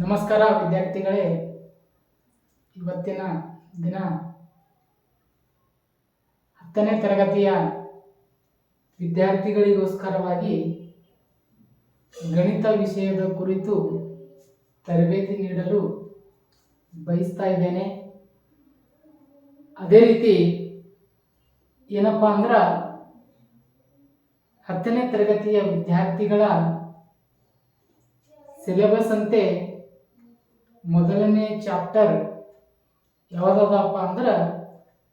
ನಮಸ್ಕಾರ ವಿದ್ಯಾರ್ಥಿಗಳೇ. ಇವತ್ತಿನ ದಿನ 10ನೇ ತರಗತಿಯ ವಿದ್ಯಾರ್ಥಿಗಳಿಗೋಸ್ಕರವಾಗಿ ಗಣಿತ ವಿಷಯದ ಕುರಿತು ತರಬೇತಿ ನೀಡಲು ಬಯಸ್ತಾ ಇದ್ದೇನೆ. ಅದೇ ರೀತಿ ಏನಪ್ಪಾ ಅಂದ್ರೆ 10ನೇ ತರಗತಿಯ ವಿದ್ಯಾರ್ಥಿಗಳ ಸಿಲೆಬಸ್ ಅಂತೆ ಮೊದಲನೇ ಚಾಪ್ಟರ್ ಯಾವುದಪ್ಪ ಅಂದ್ರೆ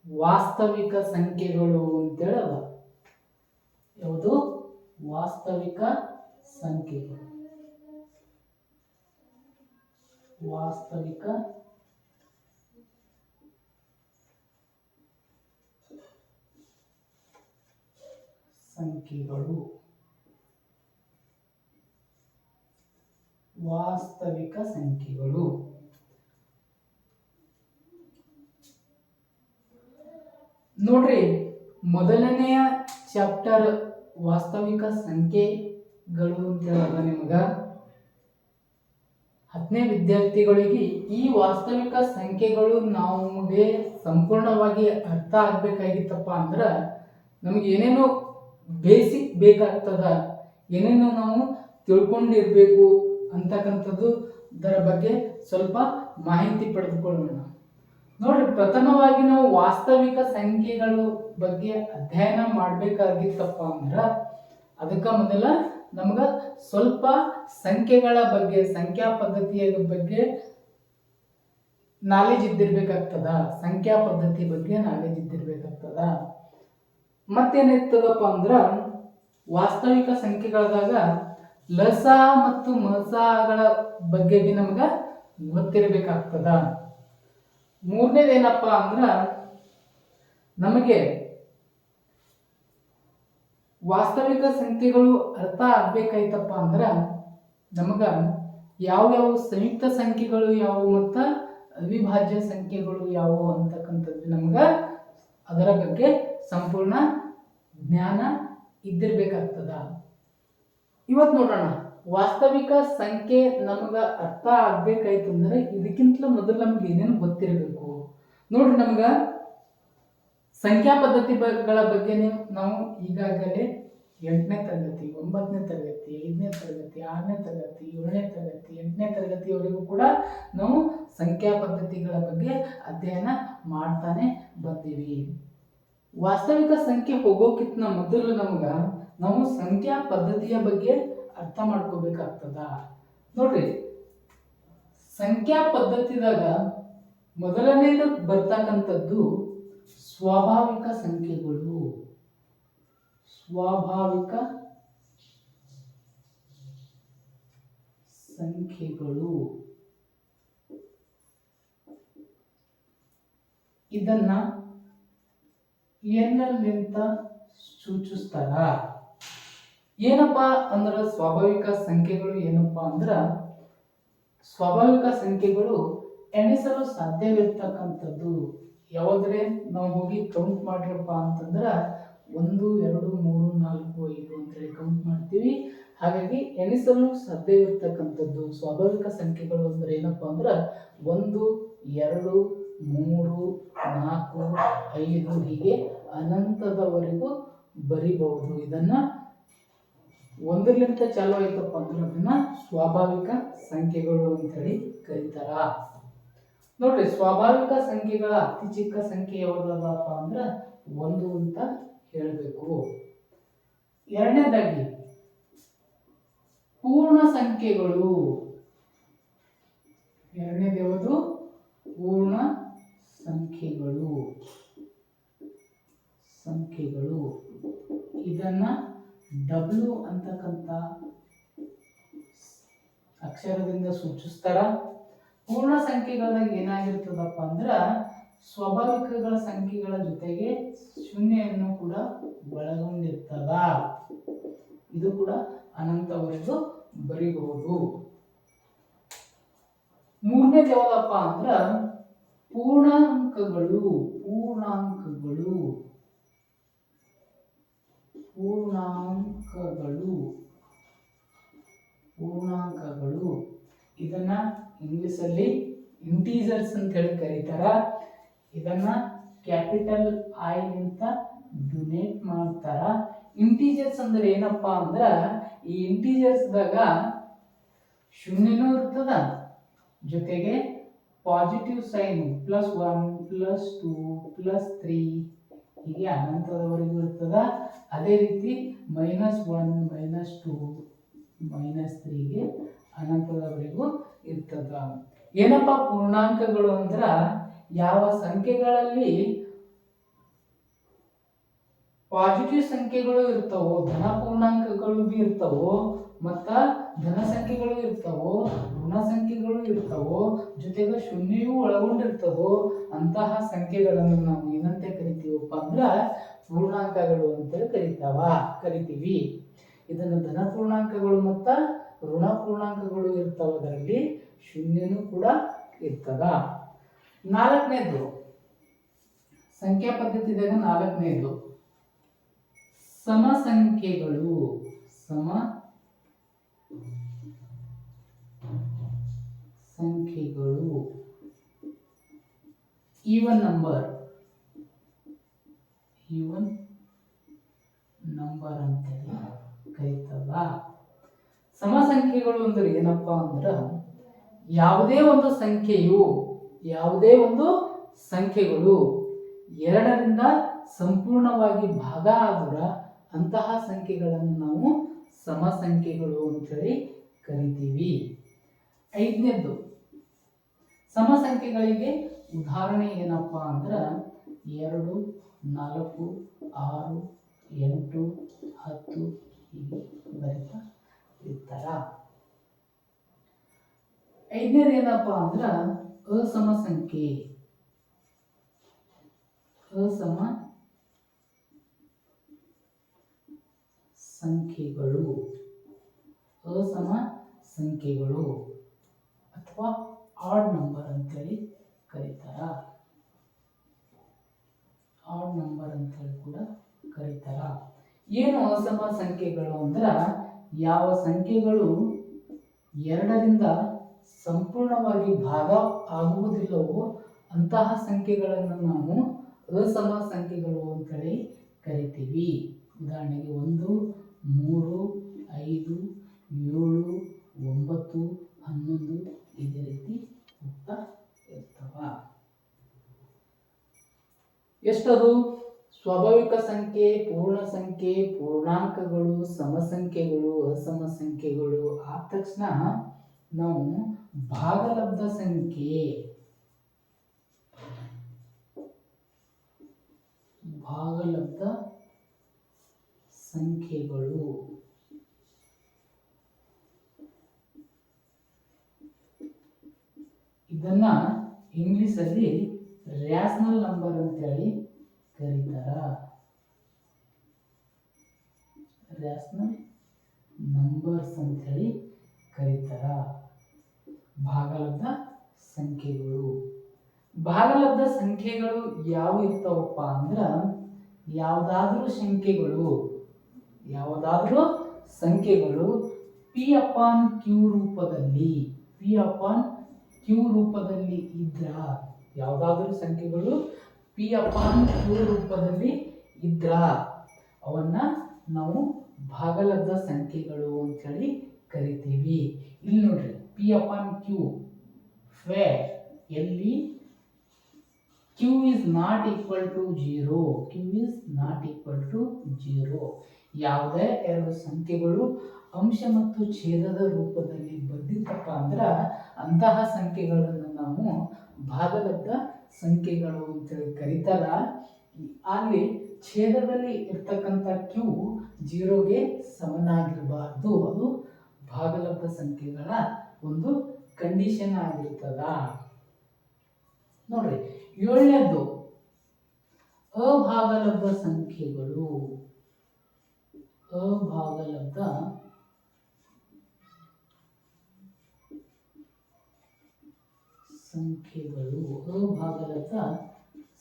ವಾಸ್ತವಿಕ ಸಂಖ್ಯೆಗಳು ಅಂತೇಳಿ ಅದ. ಯಾವುದು? ವಾಸ್ತವಿಕ ಸಂಖ್ಯೆಗಳು. ವಾಸ್ತವಿಕ ಸಂಖ್ಯೆಗಳು. ವಾಸ್ತವಿಕ ಸಂಖ್ಯೆಗಳು ನೋಡ್ರಿ, ಮೊದಲನೆಯ ಚಾಪ್ಟರ್ ವಾಸ್ತವಿಕ ಸಂಖ್ಯೆಗಳು ಅಂತ ಹೇಳೋದು ನಿಮಗ 10ನೇ ವಿದ್ಯಾರ್ಥಿಗಳಿಗೆ ಈ ವಾಸ್ತವಿಕ ಸಂಖ್ಯೆಗಳು ನಮಗೆ ಸಂಪೂರ್ಣವಾಗಿ ಅರ್ಥ ಆಗ್ಬೇಕಾಗಿತ್ತಪ್ಪ ಅಂದ್ರೆ ನಮಗೆ ಏನೇನೋ ಬೇಸಿಕ್ ಬೇಕಾಗ್ತದ, ಏನೇನೋ ನಾವು ತಿಳ್ಕೊಂಡಿರ್ಬೇಕು ಅಂತಕ್ಕಂಥದ್ದು ಇದರ ಬಗ್ಗೆ ಸ್ವಲ್ಪ ಮಾಹಿತಿ ಪಡೆದುಕೊಳ್ಳೋಣ. ನೋಡ್ರಿ, ಪ್ರಥಮವಾಗಿ ನಾವು ವಾಸ್ತವಿಕ ಸಂಖ್ಯೆಗಳು ಬಗ್ಗೆ ಅಧ್ಯಯನ ಮಾಡಬೇಕಾಗಿತ್ತಪ್ಪ ಅಂದ್ರ ಅದಕ್ಕೆ ಮೊದಲ ನಮಗ ಸ್ವಲ್ಪ ಸಂಖ್ಯೆಗಳ ಬಗ್ಗೆ, ಸಂಖ್ಯಾ ಪದ್ಧತಿಯ ಬಗ್ಗೆ ನಾಲೆಜ್ ಇದ್ದಿರ್ಬೇಕಾಗ್ತದ. ಸಂಖ್ಯಾ ಪದ್ಧತಿ ಬಗ್ಗೆ ನಾಲೆಜ್ ಇದ್ದಿರ್ಬೇಕಾಗ್ತದ. ಮತ್ತೇನಿರ್ತದಪ್ಪ ಅಂದ್ರ ವಾಸ್ತವಿಕ ಸಂಖ್ಯೆಗಳದಾಗ ಲಸ ಮತ್ತು ಮಸಗಳ ಬಗ್ಗೆ ಬಿ ನಮ್ಗ ಗೊತ್ತಿರಬೇಕಾಗ್ತದ. ಮೂರನೇದೇನಪ್ಪ ಅಂದ್ರ ನಮಗೆ ವಾಸ್ತವಿಕ ಸಂಖ್ಯೆಗಳು ಅರ್ಥ ಆಗ್ಬೇಕಾಯ್ತಪ್ಪ ಅಂದ್ರ ನಮಗ ಯಾವ ಸಂಯುಕ್ತ ಸಂಖ್ಯೆಗಳು ಯಾವುವು ಮತ್ತು ಅವಿಭಾಜ್ಯ ಸಂಖ್ಯೆಗಳು ಯಾವುವು ಅಂತಕ್ಕಂಥದ್ದು ನಮ್ಗ ಅದರ ಬಗ್ಗೆ ಸಂಪೂರ್ಣ ಜ್ಞಾನ ಇದ್ದಿರ್ಬೇಕಾಗ್ತದ. ಇವತ್ತು ನೋಡೋಣ, ವಾಸ್ತವಿಕ ಸಂಖ್ಯೆ ನಮಗ ಅರ್ಥ ಆಗ್ಬೇಕಾಯ್ತು ಅಂದ್ರೆ ಇದಕ್ಕಿಂತಲೂ ಮೊದಲು ನಮ್ಗೆ ಏನೇನು ಗೊತ್ತಿರಬೇಕು ನೋಡ್ರಿ. ನಮ್ಗ ಸಂಖ್ಯಾ ಪದ್ಧತಿಗಳ ಬಗ್ಗೆ ನಾವು ಈಗಾಗಲೇ 8ನೇ ತರಗತಿ, 9ನೇ ತರಗತಿ, 5ನೇ ತರಗತಿ, 6ನೇ ತರಗತಿ, 7ನೇ ತರಗತಿ, 8ನೇ ತರಗತಿಯವರೆಗೂ ಕೂಡ ನಾವು ಸಂಖ್ಯಾ ಪದ್ಧತಿಗಳ ಬಗ್ಗೆ ಅಧ್ಯಯನ ಮಾಡ್ತಾನೆ ಬಂದೀವಿ. ವಾಸ್ತವಿಕ ಸಂಖ್ಯೆ ಹೋಗೋಕ್ಕಿಂತ ಮೊದಲು ನಾವು ಸಂಖ್ಯಾ ಪದ್ಧತಿಯ ಬಗ್ಗೆ ಅರ್ಥ ಮಾಡ್ಕೋಬೇಕಾಗ್ತದ. ನೋಡ್ರಿ, ಸಂಖ್ಯಾ ಪದ್ಧತಿದಾಗ ಮೊದಲನೇದು ಬರ್ತಕ್ಕಂಥದ್ದು ಸ್ವಾಭಾವಿಕ ಸಂಖ್ಯೆಗಳು. ಸ್ವಾಭಾವಿಕ ಸಂಖ್ಯೆಗಳು ಇದನ್ನ ಏನಲ್ಲಿಂತ ಸೂಚಿಸ್ತಾರ? ಏನಪ್ಪಾ ಅಂದ್ರ ಸ್ವಾಭಾವಿಕ ಸಂಖ್ಯೆಗಳು ಏನಪ್ಪಾ ಅಂದ್ರ ಸ್ವಾಭಾವಿಕ ಸಂಖ್ಯೆಗಳು ಎಣಿಸಲು ಸಾಧ್ಯವಿರ್ತಕ್ಕಂಥದ್ದು. ಯಾವಾದ್ರೆ ನಾವು ಹೋಗಿ ಕೌಂಟ್ ಮಾಡ್ರಪ್ಪ ಅಂತಂದ್ರ 1 2 3 4 5 ಅಂತೇಳಿ ಕೌಂಟ್ ಮಾಡ್ತೀವಿ. ಹಾಗಾಗಿ ಎಣಿಸಲು ಸಾಧ್ಯವಿರ್ತಕ್ಕಂಥದ್ದು ಸ್ವಾಭಾವಿಕ ಸಂಖ್ಯೆಗಳು ಅಂದ್ರೆ ಏನಪ್ಪಾ ಅಂದ್ರ 1 2 3 4 5 ಹೀಗೆ ಅನಂತದವರೆಗೂ ಬರಿಬಹುದು. ಇದನ್ನ ಒಂದರಿಂದ ಚಾಲು ಆಯ್ತಪ್ಪ ಅಂದ್ರೆ ಅದನ್ನ ಸ್ವಾಭಾವಿಕ ಸಂಖ್ಯೆಗಳು ಅಂತ ಹೇಳಿ ಕರೀತಾರ. ನೋಡ್ರಿ, ಸ್ವಾಭಾವಿಕ ಸಂಖ್ಯೆಗಳ ಅತಿ ಚಿಕ್ಕ ಸಂಖ್ಯೆ ಯಾವ್ದಪ್ಪ ಅಂದ್ರ 1 ಅಂತ ಹೇಳ್ಬೇಕು. ಎರಡನೇದಾಗಿ ಪೂರ್ಣ ಸಂಖ್ಯೆಗಳು. ಎರಡನೇದು ಯಾವುದು? ಪೂರ್ಣ ಸಂಖ್ಯೆಗಳು. ಇದನ್ನ W ಅಂತಕ್ಕಂಥ ಅಕ್ಷರದಿಂದ ಸೂಚಿಸ್ತಾರ. ಪೂರ್ಣ ಸಂಖ್ಯೆಗಳಾಗ ಏನಾಗಿರ್ತದಪ್ಪ ಅಂದ್ರ ಸ್ವಾಭಾವಿಕಗಳ ಸಂಖ್ಯೆಗಳ ಜೊತೆಗೆ ಶೂನ್ಯವನ್ನು ಕೂಡ ಒಳಗೊಂಡಿರ್ತದ. ಇದು ಕೂಡ ಅನಂತವರೆಗೂ ಬರಿಬಹುದು. ಮೂರನೇದು ಯಾವ್ದಪ್ಪ ಅಂದ್ರ ಪೂರ್ಣಾಂಕಗಳು. ಪೂರ್ಣಾಂಕಗಳು ಇದನ್ನ ಇಂಗ್ಲಿಷಲ್ಲಿ ಇಂಟೀಜರ್ಸ್ ಅಂತ ಹೇಳಿ ಕರೀತಾರ. ಇದನ್ನ ಕ್ಯಾಪಿಟಲ್ ಐ ಅಂತ ಡಿನೋಟ್ ಮಾಡ್ತಾರ. ಇಂಟೀಜರ್ಸ್ ಅಂದ್ರೆ ಏನಪ್ಪಾ ಅಂದ್ರ ಈ ಇಂಟೀಜರ್ಸ್ದಾಗ ಶೂನ್ಯನೂ ಇರ್ತದ, ಜೊತೆಗೆ ಪಾಸಿಟಿವ್ ಸೈನ್ +1 +2 +3 ಹೀಗೆ ಅನಂತದವರೆಗೂ ಇರ್ತದ. ಅದೇ ರೀತಿ -1 -2 -3ಗೆ ಅನಂತದವರೆಗೂ ಇರ್ತದ. ಏನಪ್ಪ ಪೂರ್ಣಾಂಕಗಳು ಅಂದ್ರ ಯಾವ ಸಂಖ್ಯೆಗಳಲ್ಲಿ ಪಾಸಿಟಿವ್ ಸಂಖ್ಯೆಗಳು ಇರ್ತವೋ, ಧನ ಪೂರ್ಣಾಂಕಗಳು ಬಿ ಇರ್ತವೋ, ಮತ್ತ ಧನ ಸಂಖ್ಯೆಗಳು ಇರ್ತವೋ, ಋಣ ಸಂಖ್ಯೆಗಳು ಇರ್ತವೋ, ಜೊತೆಗೆ ಶೂನ್ಯವೂ ಒಳಗೊಂಡಿರ್ತದೋ ಅಂತಹ ಸಂಖ್ಯೆಗಳನ್ನು ನಾವು ಏನಂತ ಕರಿತೀವಪ್ಪ ಅಂದ್ರ ಪೂರ್ಣಾಂಕಗಳು ಅಂತ ಕರಿತೀವಿ. ಇದನ್ನು ಧನ ಪೂರ್ಣಾಂಕಗಳು ಮತ್ತ ಋಣ ಪೂರ್ಣಾಂಕಗಳು ಇರ್ತಾವ. ಅದರಲ್ಲಿ ಶೂನ್ಯನೂ ಕೂಡ ಇರ್ತದ. ನಾಲ್ಕನೇದು ಸಂಖ್ಯಾ ಪದ್ಧತಿದಾಗ ನಾಲ್ಕನೇದು ಸಮ ಸಂಖ್ಯೆಗಳು. ಸಮ ಸಂಖ್ಯೆಗಳು ಈವನ್ ನಂಬರ್ ಅಂತ ಕರೀತದ. ಸಮ ಸಂಖ್ಯೆಗಳು ಅಂದ್ರೆ ಏನಪ್ಪಾ ಅಂದ್ರ ಯಾವುದೇ ಒಂದು ಸಂಖ್ಯೆಗಳು ಎರಡರಿಂದ ಸಂಪೂರ್ಣವಾಗಿ ಭಾಗ ಆದ್ರ ಅಂತಹ ಸಂಖ್ಯೆಗಳನ್ನು ನಾವು ಸಮ ಸಂಖ್ಯೆಗಳು ಅಂತೇಳಿ ಕರಿತೀವಿ. ಐದನೇದ್ದು ಸಮ ಸಂಖ್ಯೆಗಳಿಗೆ ಉದಾಹರಣೆ ಏನಪ್ಪಾ ಅಂದ್ರ 2, 4, 6, 8, 10 ಹೀಗೆ ಬರೀತಾ ಇರ್ತಾರ. ಐದನೇದು ಏನಪ್ಪಾ ಅಂದ್ರ ಅಸಮ ಸಂಖ್ಯೆ. ಅಸಮ ಸಂಖ್ಯೆಗಳು ಅಥವಾ ಆಡ್ ನಂಬರ್ ಅಂತೇಳಿ ಕರೀತಾರ. ಏನು ಅಸಮ ಸಂಖ್ಯೆಗಳು ಅಂದ್ರ ಯಾವ ಸಂಖ್ಯೆಗಳು ಎರಡರಿಂದ ಸಂಪೂರ್ಣವಾಗಿ ಭಾಗ ಆಗುವುದಿಲ್ಲವೋ ಅಂತಹ ಸಂಖ್ಯೆಗಳನ್ನು ನಾವು ಅಸಮ ಸಂಖ್ಯೆಗಳು ಅಂತೇಳಿ ಕರಿತೀವಿ. ಉದಾಹರಣೆಗೆ 1, 3, 5, 7, 9, 11 ಇದೇ ರೀತಿ ಹೋಗ್ತಾ ಇರ್ತವ. ಎಷ್ಟದು ಸ್ವಾಭಾವಿಕ ಸಂಖ್ಯೆ, ಪೂರ್ಣ ಸಂಖ್ಯೆ, ಪೂರ್ಣಾಂಕಗಳು, ಸಮ ಸಂಖ್ಯೆಗಳು, ಅಸಮ ಸಂಖ್ಯೆಗಳು ಆದ ತಕ್ಷಣ ನಾವು ಭಾಗಲಬ್ಧ ಸಂಖ್ಯೆಗಳು ಇದನ್ನ ಇಂಗ್ಲಿಷಲ್ಲಿ ರ್ಯಾಷನಲ್ ನಂಬರ್ ಅಂತೇಳಿ ಕರೀತಾರ. ರ್ಯಾಷನಲ್ ನಂಬರ್ಸ್ ಅಂತೇಳಿ ಕರೀತಾರ. ಭಾಗಲಬ್ಧ ಸಂಖ್ಯೆಗಳು ಯಾವ ಇರ್ತಾವಪ್ಪ ಅಂದ್ರ ಯಾವುದಾದ್ರೂ ಸಂಖ್ಯೆಗಳು P/Q ರೂಪದಲ್ಲಿ ಇದ್ರ, ಯಾವುದಾದ್ರೂ ಸಂಖ್ಯೆಗಳು P/Q ರೂಪದಲ್ಲಿ ಇದ್ರ ಅವನ್ನ ನಾವು ಭಾಗಲಬ್ಧ ಸಂಖ್ಯೆಗಳು ಅಂತೇಳಿ ಕರಿತೀವಿ. ಇಲ್ಲಿ ನೋಡ್ರಿ P/Q where ಎಲ್ಲಿ Q is not equal to 0. ಯಾವುದೇ ಎರಡು ಸಂಖ್ಯೆಗಳು ಅಂಶ ಮತ್ತು ಛೇದದ ರೂಪದಲ್ಲಿ ಬಂದಿತ್ತಪ್ಪ ಅಂದ್ರ ಅಂತಹ ಸಂಖ್ಯೆಗಳನ್ನು ನಾವು ಭಾಗಲಬ್ಧ ಸಂಖ್ಯೆಗಳು ಅಂತೇಳಿ ಕರೀತಾರ. ಅಲ್ಲಿ ಛೇದದಲ್ಲಿ ಇರ್ತಕ್ಕಂಥ Q 0ಗೆ ಸಮನಾಗಿರಬಾರ್ದು. ಅದು ಭಾಗಲಬ್ಧ ಸಂಖ್ಯೆಗಳ ಒಂದು ಕಂಡೀಷನ್ ಆಗಿರ್ತದ. ನೋಡ್ರಿ ಏಳನೇದು ಅಭಾಗಲಬ್ಧ ಸಂಖ್ಯೆಗಳು. ಅಭಾಗಲಬ್ಧ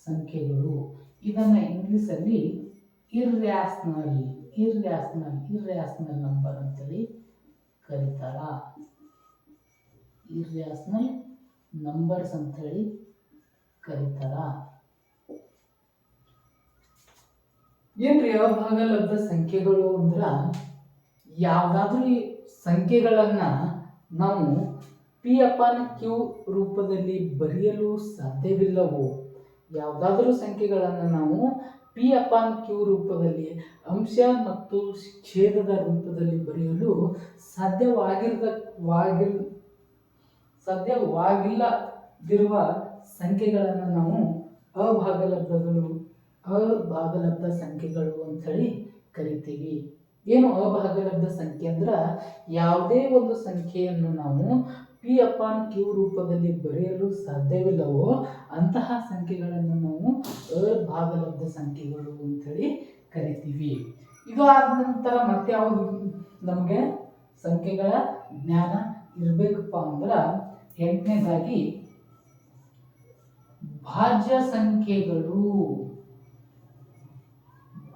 ಸಂಖ್ಯೆಗಳು ಇದನ್ನ ಇಂಗ್ಲಿಷಲ್ಲಿ ಇರ್ರ್ಯಾಷನಲ್ ನಂಬರ್ ಅಂತೇಳಿ ಕರೀತಾರ. ಇರ್ಯಾಷನಲ್ ನಂಬರ್ಸ್ ಅಂತೇಳಿ ಕರೀತಾರ. ಏನ್ರಿ ಅಭಾಗಲಬ್ಧ ಸಂಖ್ಯೆಗಳು ಅಂದ್ರ ಯಾವ್ದಾದ್ರೂ ಈ ಸಂಖ್ಯೆಗಳನ್ನ ನಾವು P/Q ರೂಪದಲ್ಲಿ ಬರೆಯಲು ಸಾಧ್ಯವಿಲ್ಲವೋ, ಯಾವುದಾದ್ರೂ ಸಂಖ್ಯೆಗಳನ್ನು ನಾವು P/Q ರೂಪದಲ್ಲಿ ಅಂಶ ಮತ್ತು ಛೇದದ ರೂಪದಲ್ಲಿ ಬರೆಯಲು ಸಾಧ್ಯವಾಗಿಲ್ಲದಿರುವ ಸಂಖ್ಯೆಗಳನ್ನು ನಾವು ಅಭಾಗಲಬ್ಧ ಸಂಖ್ಯೆಗಳು ಅಂತೇಳಿ ಕರಿತೀವಿ. ಏನು ಅಭಾಗಲಬ್ಧ ಸಂಖ್ಯೆ ಅಂದ್ರೆ ಯಾವುದೇ ಒಂದು ಸಂಖ್ಯೆಯನ್ನು ನಾವು P/Q ರೂಪದಲ್ಲಿ ಬರೆಯಲು ಸಾಧ್ಯವಿಲ್ಲವೋ ಅಂತಹ ಸಂಖ್ಯೆಗಳನ್ನು ನಾವು ಅಭಾಗಲಬ್ಧ ಸಂಖ್ಯೆಗಳು ಅಂತೇಳಿ ಕರಿತೀವಿ. ಇದು ಆದ ನಂತರ ಮತ್ತೆ ಯಾವುದು ನಮಗೆ ಸಂಖ್ಯೆಗಳ ಜ್ಞಾನ ಇರಬೇಕಪ್ಪ ಅಂದ್ರೆ 8ನೇದಾಗಿ ಭಾಜ್ಯ ಸಂಖ್ಯೆಗಳು.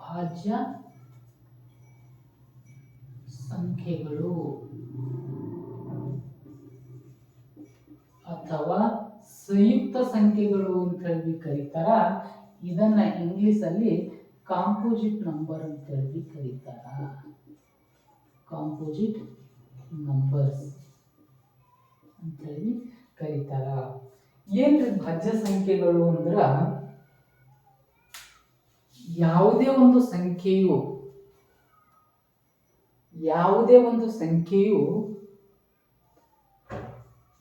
ಭಾಜ್ಯ ಸಂಖ್ಯೆಗಳು ಅಥವಾ ಸಂಯುಕ್ತ ಸಂಖ್ಯೆಗಳು ಅಂತ ಹೇಳಿ ಕರೀತಾರ. ಇದನ್ನ ಇಂಗ್ಲಿಷ್ ಅಲ್ಲಿ ಕಾಂಪೋಸಿಟ್ ನಂಬರ್ ಅಂತ ಹೇಳಿ ಕರೀತಾರ. ಕಾಂಪೋಸಿಟ್ ನಂಬರ್ಸ್ ಅಂತ ಹೇಳಿ ಕರೀತಾರ. ಏನ್ರಿ ಭಾಜ್ಯ ಸಂಖ್ಯೆಗಳು ಅಂದ್ರ ಯಾವುದೇ ಒಂದು ಸಂಖ್ಯೆಯು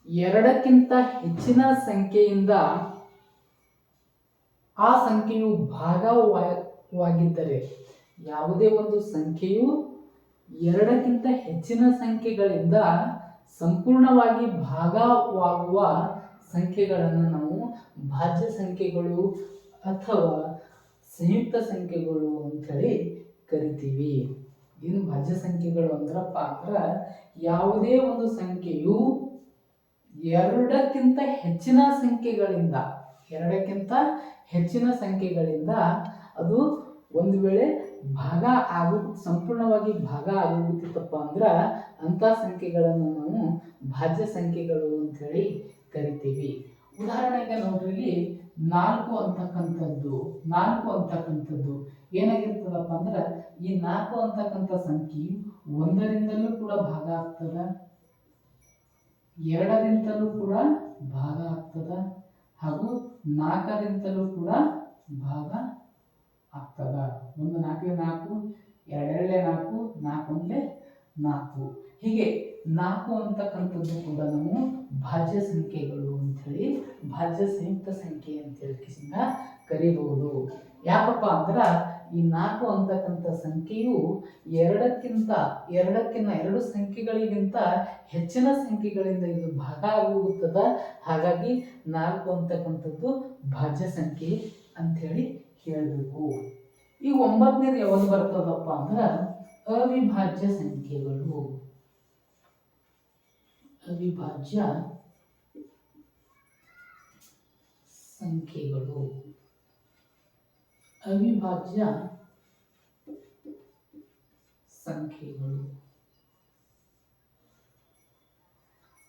ಎರಡಕ್ಕಿಂತ ಹೆಚ್ಚಿನ ಸಂಖ್ಯೆಯಿಂದ ಆ ಸಂಖ್ಯೆಯು ಭಾಗವಾಗಿದ್ದರೆ, ಯಾವುದೇ ಒಂದು ಸಂಖ್ಯೆಯು ಎರಡಕ್ಕಿಂತ ಹೆಚ್ಚಿನ ಸಂಖ್ಯೆಗಳಿಂದ ಸಂಪೂರ್ಣವಾಗಿ ಭಾಗವಾಗುವ ಸಂಖ್ಯೆಗಳನ್ನು ನಾವು ಭಾಜ್ಯ ಸಂಖ್ಯೆಗಳು ಅಥವಾ ಸಂಯುಕ್ತ ಸಂಖ್ಯೆಗಳು ಅಂತೇಳಿ ಕರಿತೀವಿ. ಏನು ಭಾಜ್ಯ ಸಂಖ್ಯೆಗಳು ಅಂದ್ರಪ್ಪ ಅಂದ್ರೆ ಯಾವುದೇ ಒಂದು ಸಂಖ್ಯೆಯು ಎರಡಕ್ಕಿಂತ ಹೆಚ್ಚಿನ ಸಂಖ್ಯೆಗಳಿಂದ ಅದು ಒಂದು ವೇಳೆ ಸಂಪೂರ್ಣವಾಗಿ ಭಾಗ ಆಗುತ್ತಿತ್ತಪ್ಪ ಅಂದ್ರೆ ಅಂತ ಸಂಖ್ಯೆಗಳನ್ನು ನಾವು ಭಾಜ್ಯ ಸಂಖ್ಯೆಗಳು ಅಂತ ಹೇಳಿ ಕರಿತೀವಿ. ಉದಾಹರಣೆಗೆ ನೋಡ್ರಿ, ಇಲ್ಲಿ 4 ಅಂತಕ್ಕಂಥದ್ದು ಏನಾಗಿರ್ತದಪ್ಪ ಅಂದ್ರೆ ಈ 4 ಅಂತಕ್ಕಂಥ ಸಂಖ್ಯೆಯು 1ರಿಂದಲೂ ಕೂಡ ಭಾಗ ಆಗ್ತದ, 2ರಿಂದಲೂ ಕೂಡ ಭಾಗ ಆಗ್ತದ ಹಾಗೂ 4ರಿಂದಲೂ ಕೂಡ ಭಾಗ ಆಗ್ತದ. 1 4 4, 2 4, 4 4, ಹೀಗೆ 4 ಅಂತಕ್ಕಂಥದ್ದು ಕೂಡ ನಾವು ಭಾಜ್ಯ ಸಂಖ್ಯೆಗಳು ಅಂತೇಳಿ ಭಾಜ್ಯ ಸಂಯುಕ್ತ ಸಂಖ್ಯೆ ಅಂತೇಳಿ ಕರಿಬಹುದು. ಯಾಕಪ್ಪ ಅಂದ್ರೆ ಈ 4 ಅಂತಕ್ಕಂಥ ಸಂಖ್ಯೆಯು ಎರಡು ಸಂಖ್ಯೆಗಳಿಗಿಂತ ಹೆಚ್ಚಿನ ಸಂಖ್ಯೆಗಳಿಂದ ಇದು ಭಾಗ ಆಗುತ್ತದೆ. ಹಾಗಾಗಿ 4 ಅಂತಕ್ಕಂಥದ್ದು ಭಾಜ್ಯ ಸಂಖ್ಯೆ ಅಂಥೇಳಿ ಹೇಳಬೇಕು. ಈ 9ನೇದು ಯಾವುದು ಬರ್ತದಪ್ಪ ಅಂದ್ರೆ ಅವಿಭಾಜ್ಯ ಸಂಖ್ಯೆಗಳು. ಅವಿಭಾಜ್ಯ ಸಂಖ್ಯೆಗಳು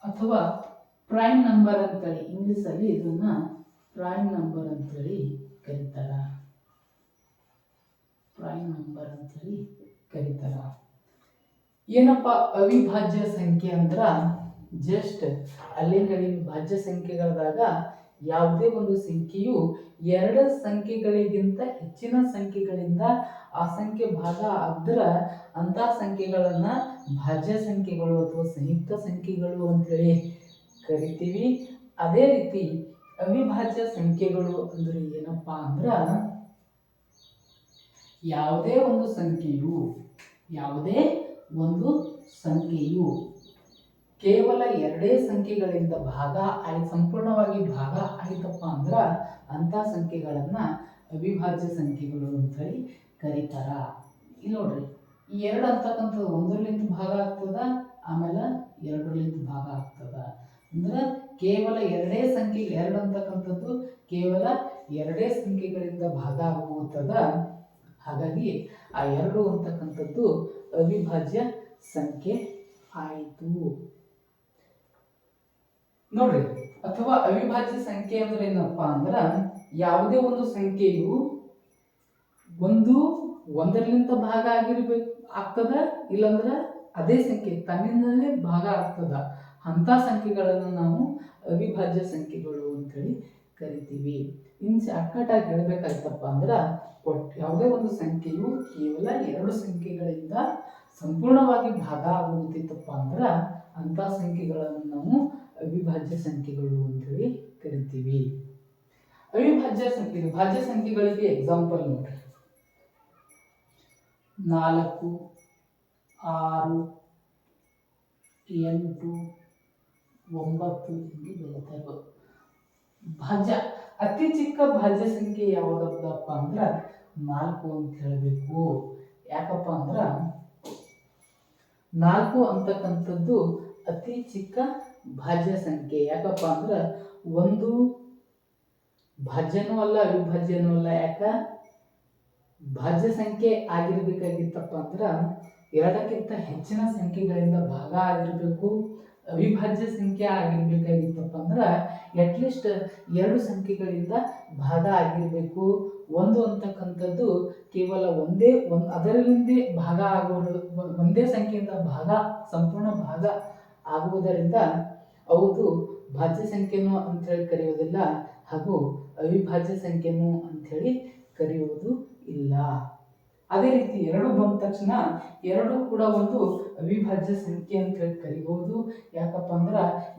ಅಥವಾ ಪ್ರೈಮ್ ನಂಬರ್ ಅಂತೇಳಿ ಇಂಗ್ಲಿಷ್ ಅಲ್ಲಿ ಇದನ್ನ ಪ್ರೈಮ್ ನಂಬರ್ ಅಂತೇಳಿ ಕರೀತಾರ. ಏನಪ್ಪ ಅವಿಭಾಜ್ಯ ಸಂಖ್ಯೆ ಅಂದ್ರ ಜಸ್ಟ್ ಅಲ್ಲಿಂದ ಭಾಜ್ಯ ಸಂಖ್ಯೆಗಳಾದಾಗ ಯಾವುದೇ ಒಂದು ಸಂಖ್ಯೆಯು ಎರಡು ಸಂಖ್ಯೆಗಳಿಗಿಂತ ಹೆಚ್ಚಿನ ಸಂಖ್ಯೆಗಳಿಂದ ಆ ಸಂಖ್ಯೆ ಭಾಗ ಆದ್ರ ಅಂತ ಸಂಖ್ಯೆಗಳನ್ನ ಭಾಜ್ಯ ಸಂಖ್ಯೆಗಳು ಅಥವಾ ಸಂಯುಕ್ತ ಸಂಖ್ಯೆಗಳು ಅಂತೇಳಿ ಕರಿತೀವಿ. ಅದೇ ರೀತಿ ಅವಿಭಾಜ್ಯ ಸಂಖ್ಯೆಗಳು ಅಂದ್ರೆ ಏನಪ್ಪಾ ಅಂದ್ರ ಯಾವುದೇ ಒಂದು ಸಂಖ್ಯೆಯು ಕೇವಲ ಎರಡೇ ಸಂಖ್ಯೆಗಳಿಂದ ಸಂಪೂರ್ಣವಾಗಿ ಭಾಗ ಆಯ್ತಪ್ಪ ಅಂದ್ರ ಅಂತ ಸಂಖ್ಯೆಗಳನ್ನ ಅವಿಭಾಜ್ಯ ಸಂಖ್ಯೆಗಳು ಅಂತ ಹೇಳಿ ಕರೀತಾರ. ಇಲ್ಲಿ ನೋಡ್ರಿ, ಈ 2 ಅಂತಕ್ಕಂಥದ್ದು 1ರಿಂದ ಭಾಗ ಆಗ್ತದ, ಆಮೇಲೆ 2ರಿಂದ ಭಾಗ ಆಗ್ತದ. ಅಂದ್ರೆ ಕೇವಲ 2 ಅಂತಕ್ಕಂಥದ್ದು ಕೇವಲ 2 ಸಂಖ್ಯೆಗಳಿಂದ ಭಾಗ ಆಗುತ್ತದ. ಹಾಗಾಗಿ ಆ 2 ಅಂತಕ್ಕಂಥದ್ದು ಅವಿಭಾಜ್ಯ ಸಂಖ್ಯೆ ಆಯಿತು. ನೋಡ್ರಿ, ಅಥವಾ ಅವಿಭಾಜ್ಯ ಸಂಖ್ಯೆ ಅಂದ್ರೆ ಏನಪ್ಪಾ ಅಂದ್ರ ಯಾವುದೇ ಒಂದು ಸಂಖ್ಯೆಯು ಒಂದರಲಿಂತ ಭಾಗ ಆಗ್ತದ, ಇಲ್ಲಂದ್ರ ಅದೇ ಸಂಖ್ಯೆ ತನ್ನಿಂದಲೇ ಭಾಗ ಆಗ್ತದ. ಅಂತ ಸಂಖ್ಯೆಗಳನ್ನು ನಾವು ಅವಿಭಾಜ್ಯ ಸಂಖ್ಯೆಗಳು ಅಂತೇಳಿ ಕರಿತೀವಿ. ಇನ್ನು ಶಾರ್ಟ್ಕಟ್ ಆಗಿ ಹೇಳ್ಬೇಕಾಯ್ತಪ್ಪ ಅಂದ್ರ ಯಾವುದೇ ಒಂದು ಸಂಖ್ಯೆಯು ಕೇವಲ 2 ಸಂಖ್ಯೆಗಳಿಂದ ಸಂಪೂರ್ಣವಾಗಿ ಭಾಗ ಆಗುತ್ತಿತ್ತಪ್ಪ ಅಂದ್ರ ಅಂತ ಸಂಖ್ಯೆಗಳನ್ನು ನಾವು ಅವಿಭಾಜ್ಯ ಸಂಖ್ಯೆಗಳು ಅಂತೇಳಿ ಕರಿತೀವಿ. ಭಾಜ್ಯ ಸಂಖ್ಯೆಗಳಿಗೆ ಎಕ್ಸಾಂಪಲ್ ನೋಡ್ರಿ, 4, 6, 8, 9 ಎಂದು ಬರುತ್ತವೆ. ಭಾಜ್ಯ ಅತಿ ಚಿಕ್ಕ ಭಾಜ್ಯ ಸಂಖ್ಯೆ ಯಾವುದಪ್ಪ ಅಂದ್ರ 4 ಅಂತ ಹೇಳಬೇಕು. ಯಾಕಪ್ಪ ಅಂದ್ರ 4 ಅಂತಕ್ಕಂಥದ್ದು ಅತಿ ಚಿಕ್ಕ ಭಾಜ್ಯ ಸಂಖ್ಯೆ. ಯಾಕಪ್ಪ ಅಂದ್ರ ಒಂದು ಭಾಜ್ಯನೂ ಅಲ್ಲ, ಅವಿಭಾಜ್ಯನೂ ಅಲ್ಲ. ಯಾಕ ಭಾಜ್ಯ ಸಂಖ್ಯೆ ಆಗಿರ್ಬೇಕಾಗಿತ್ತಪ್ಪ ಅಂದ್ರ 2ಕ್ಕಿಂತ ಹೆಚ್ಚಿನ ಸಂಖ್ಯೆಗಳಿಂದ ಭಾಗ ಆಗಿರ್ಬೇಕು. ಅವಿಭಾಜ್ಯ ಸಂಖ್ಯೆ ಆಗಿರ್ಬೇಕಾಗಿತ್ತಪ್ಪ ಅಂದ್ರ ಅಟ್ಲೀಸ್ಟ್ 2 ಸಂಖ್ಯೆಗಳಿಂದ ಭಾಗ ಆಗಿರ್ಬೇಕು. ಒಂದು ಅಂತಕ್ಕಂಥದ್ದು ಕೇವಲ ಅದರಲ್ಲಿಂದೇ ಭಾಗ ಆಗುವುದು, ಒಂದೇ ಸಂಖ್ಯೆಯಿಂದ ಸಂಪೂರ್ಣ ಭಾಗ ಆಗುವುದರಿಂದ ಹೌದು ಭಾಜ್ಯ ಸಂಖ್ಯೆನೂ ಅಂಥೇಳಿ ಕರೆಯೋದಿಲ್ಲ, ಹಾಗೂ ಅವಿಭಾಜ್ಯ ಸಂಖ್ಯೆನೂ ಅಂಥೇಳಿ ಕರೆಯುವುದು ಇಲ್ಲ. ಅದೇ ರೀತಿ 2 ಬಂದ ತಕ್ಷಣ 2 ಕೂಡ ಒಂದು ಅವಿಭಾಜ್ಯ ಸಂಖ್ಯೆ ಅಂತ ಹೇಳಿ ಕರಿಬಹುದು. ಯಾಕಪ್ಪ ಅಂದ್ರ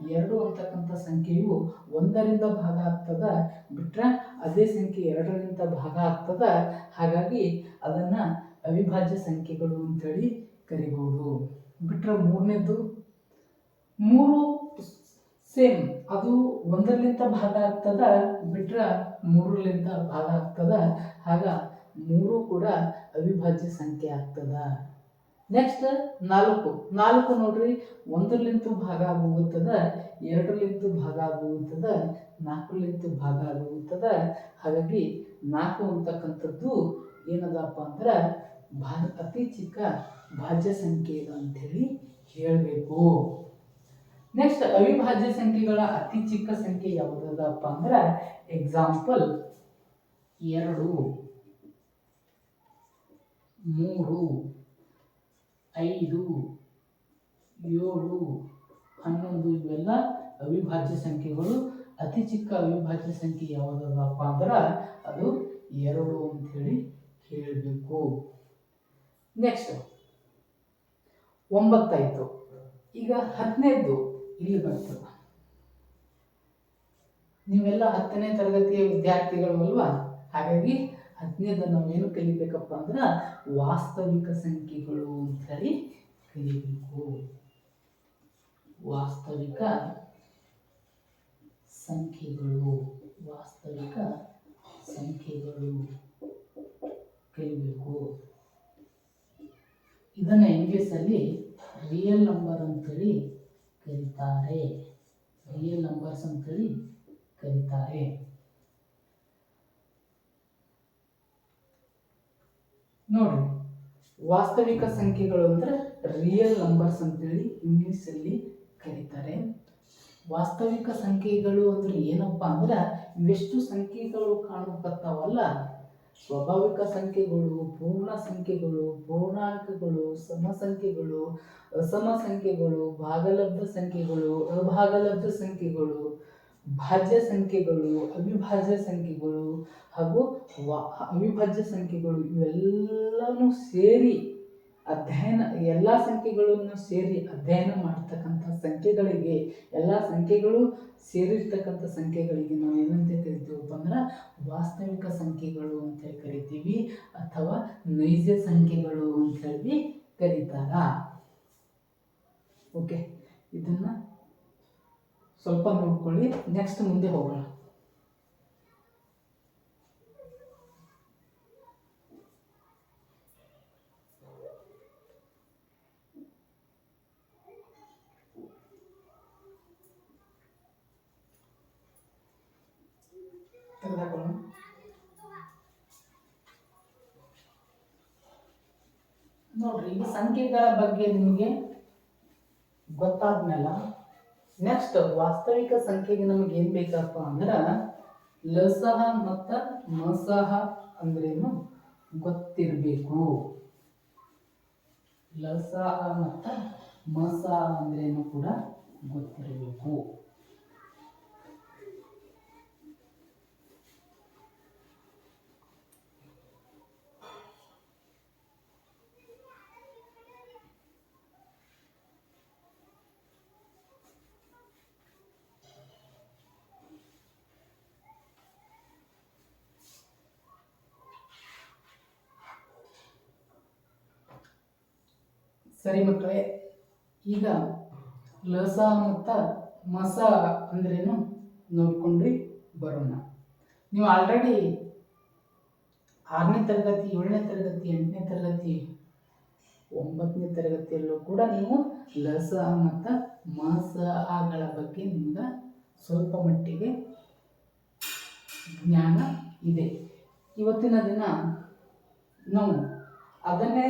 2 ಅಂತಕ್ಕಂಥ ಸಂಖ್ಯೆಯು 1ರಿಂದ ಭಾಗ ಆಗ್ತದ, ಬಿಟ್ರೆ ಅದೇ ಸಂಖ್ಯೆ 2ರಿಂದ ಭಾಗ ಆಗ್ತದ. ಹಾಗಾಗಿ ಅದನ್ನ ಅವಿಭಾಜ್ಯ ಸಂಖ್ಯೆಗಳು ಅಂತೇಳಿ ಕರಿಬಹುದು. ಬಿಟ್ರೆ 3ನೇದು 3 ಸೇಮ್, ಅದು 1ರಿಂದ ಭಾಗ ಆಗ್ತದ, ಬಿಟ್ರೆ 3ರಿಂದ ಭಾಗ ಆಗ್ತದ. ಆಗ 3 ಕೂಡ ಅವಿಭಾಜ್ಯ ಸಂಖ್ಯೆ ಆಗ್ತದ. ನೆಕ್ಸ್ಟ್ 4 ನೋಡ್ರಿ, 1ರಿಂದ ಭಾಗ ಆಗುತ್ತದ, 2ರಿಂದ ಭಾಗ ಆಗುತ್ತದ, 4ರಿಂದ ಭಾಗ ಆಗುತ್ತದ. ಹಾಗಾಗಿ 4 ಅಂತಕ್ಕಂಥದ್ದು ಏನದಪ್ಪ ಅಂದ್ರ ಅತಿ ಚಿಕ್ಕ ಭಾಜ್ಯ ಸಂಖ್ಯೆ ಅಂತೇಳಿ ಹೇಳಬೇಕು. ನೆಕ್ಸ್ಟ್ ಅವಿಭಾಜ್ಯ ಸಂಖ್ಯೆಗಳ ಅತಿ ಚಿಕ್ಕ ಸಂಖ್ಯೆ ಯಾವುದಪ್ಪ ಅಂದ್ರ ಎಕ್ಸಾಂಪಲ್ 2, 3, 5, 7, 11 ಇವೆಲ್ಲ ಅವಿಭಾಜ್ಯ ಸಂಖ್ಯೆಗಳು. ಅತಿ ಚಿಕ್ಕ ಅವಿಭಾಜ್ಯ ಸಂಖ್ಯೆ ಯಾವುದಪ್ಪ ಅಂದ್ರ ಅದು 2 ಅಂತ ಹೇಳಿ ಹೇಳಬೇಕು. ನೆಕ್ಸ್ಟ್ 9 ಆಯ್ತು. ಈಗ 10ನೇದು ಇಲ್ಲಿ ಬರ್ತದ. ನೀವೆಲ್ಲ 10ನೇ ತರಗತಿಯ ವಿದ್ಯಾರ್ಥಿಗಳು ಅಲ್ವಾ? ಹಾಗಾಗಿ 10ನೇದ ನಾವೇನು ಕಲಿಬೇಕಪ್ಪ ಅಂದ್ರ ವಾಸ್ತವಿಕ ಸಂಖ್ಯೆಗಳು ಅಂತ ಹೇಳಿ ಕಲಿಬೇಕು. ವಾಸ್ತವಿಕ ಸಂಖ್ಯೆಗಳು ಕಲಿಬೇಕು. ಇದನ್ನ ಇಂಗ್ಲಿಷಲ್ಲಿ ರಿಯಲ್ ನಂಬರ್ ಅಂತೇಳಿ ಕರೀತಾರೆ. ರಿಯಲ್ ನಂಬರ್ಸ್ ಅಂತೇಳಿ ಕರೀತಾರೆ. ನೋಡ್ರಿ, ವಾಸ್ತವಿಕ ಸಂಖ್ಯೆಗಳು ಅಂದ್ರೆ ರಿಯಲ್ ನಂಬರ್ಸ್ ಅಂತೇಳಿ ಇಂಗ್ಲಿಷಲ್ಲಿ ಕರೀತಾರೆ. ವಾಸ್ತವಿಕ ಸಂಖ್ಯೆಗಳು ಅಂದ್ರೆ ಏನಪ್ಪಾ ಅಂದ್ರ ಇವೆಷ್ಟು ಸಂಖ್ಯೆಗಳು ಕಾಣುತ್ತವಲ್ಲ, ಸ್ವಾಭಾವಿಕ ಸಂಖ್ಯೆಗಳು, ಪೂರ್ಣ ಸಂಖ್ಯೆಗಳು, ಪೂರ್ಣಾಂಕಗಳು, ಸಮ ಸಂಖ್ಯೆಗಳು, ಅಸಮ ಸಂಖ್ಯೆಗಳು, ಭಾಗಲಬ್ಧ ಸಂಖ್ಯೆಗಳು, ಅಭಾಗಲಬ್ಧ ಸಂಖ್ಯೆಗಳು, ಭಾಜ್ಯ ಸಂಖ್ಯೆಗಳು, ಅವಿಭಾಜ್ಯ ಸಂಖ್ಯೆಗಳು ಹಾಗೂ ಅವಿಭಾಜ್ಯ ಸಂಖ್ಯೆಗಳು ಇವೆಲ್ಲನೂ ಸೇರಿ ಎಲ್ಲ ಸಂಖ್ಯೆಗಳನ್ನು ಸೇರಿ ಅಧ್ಯಯನ ಮಾಡತಕ್ಕಂಥ ಸಂಖ್ಯೆಗಳಿಗೆ, ಎಲ್ಲ ಸಂಖ್ಯೆಗಳು ಸೇರಿರ್ತಕ್ಕಂಥ ಸಂಖ್ಯೆಗಳಿಗೆ ನಾವು ಏನಂತ ಕರಿತೀವಪ್ಪ ಅಂದ್ರೆ ವಾಸ್ತವಿಕ ಸಂಖ್ಯೆಗಳು ಅಂತ ಕರಿತೀವಿ, ಅಥವಾ ನೈಜ ಸಂಖ್ಯೆಗಳು ಅಂತ ಹೇಳಿ ಕರೀತಾರ. ಓಕೆ, ಇದನ್ನ ಸ್ವಲ್ಪ ನೋಡ್ಕೊಳ್ಳಿ. ನೆಕ್ಸ್ಟ್ ಮುಂದೆ ಹೋಗೋಣ. ನೋಡ್ರಿ, ಈ ಸಂಖ್ಯೆಗಳ ಬಗ್ಗೆ ನಿಮಗೆ ಗೊತ್ತಾದ್ಮೇಲೆ ನೆಕ್ಸ್ಟ್ ವಾಸ್ತವಿಕ ಸಂಖ್ಯೆಗೆ ನಮಗೆ ಏನು ಬೇಕಪ್ಪ ಅಂದ್ರೆ ಲಸಹ ಮತ್ತು ಮಸಹ ಅಂದ್ರೇನು ಗೊತ್ತಿರಬೇಕು. ಲಸಹ ಮತ್ತು ಮಸಹ ಅಂದ್ರೇನು ಕೂಡ ಗೊತ್ತಿರಬೇಕು. ಸರಿ ಮಕ್ಕಳೇ, ಈಗ ಲಸ ಮತ್ತು ಮಸ ಅಂದ್ರೇನು ನೋಡ್ಕೊಂಡು ಬರೋಣ. ನೀವು ಆಲ್ರೆಡಿ 6ನೇ ತರಗತಿ, 7ನೇ ತರಗತಿ, 8ನೇ ತರಗತಿ, 9ನೇ ತರಗತಿಯಲ್ಲೂ ಕೂಡ ನೀವು ಲಸ ಮತ್ತು ಮಸಗಳ ಬಗ್ಗೆ ನಿಮ್ಗೆ ಸ್ವಲ್ಪ ಮಟ್ಟಿಗೆ ಜ್ಞಾನ ಇದೆ. ಇವತ್ತಿನ ದಿನ ನಾವು ಅದನ್ನೇ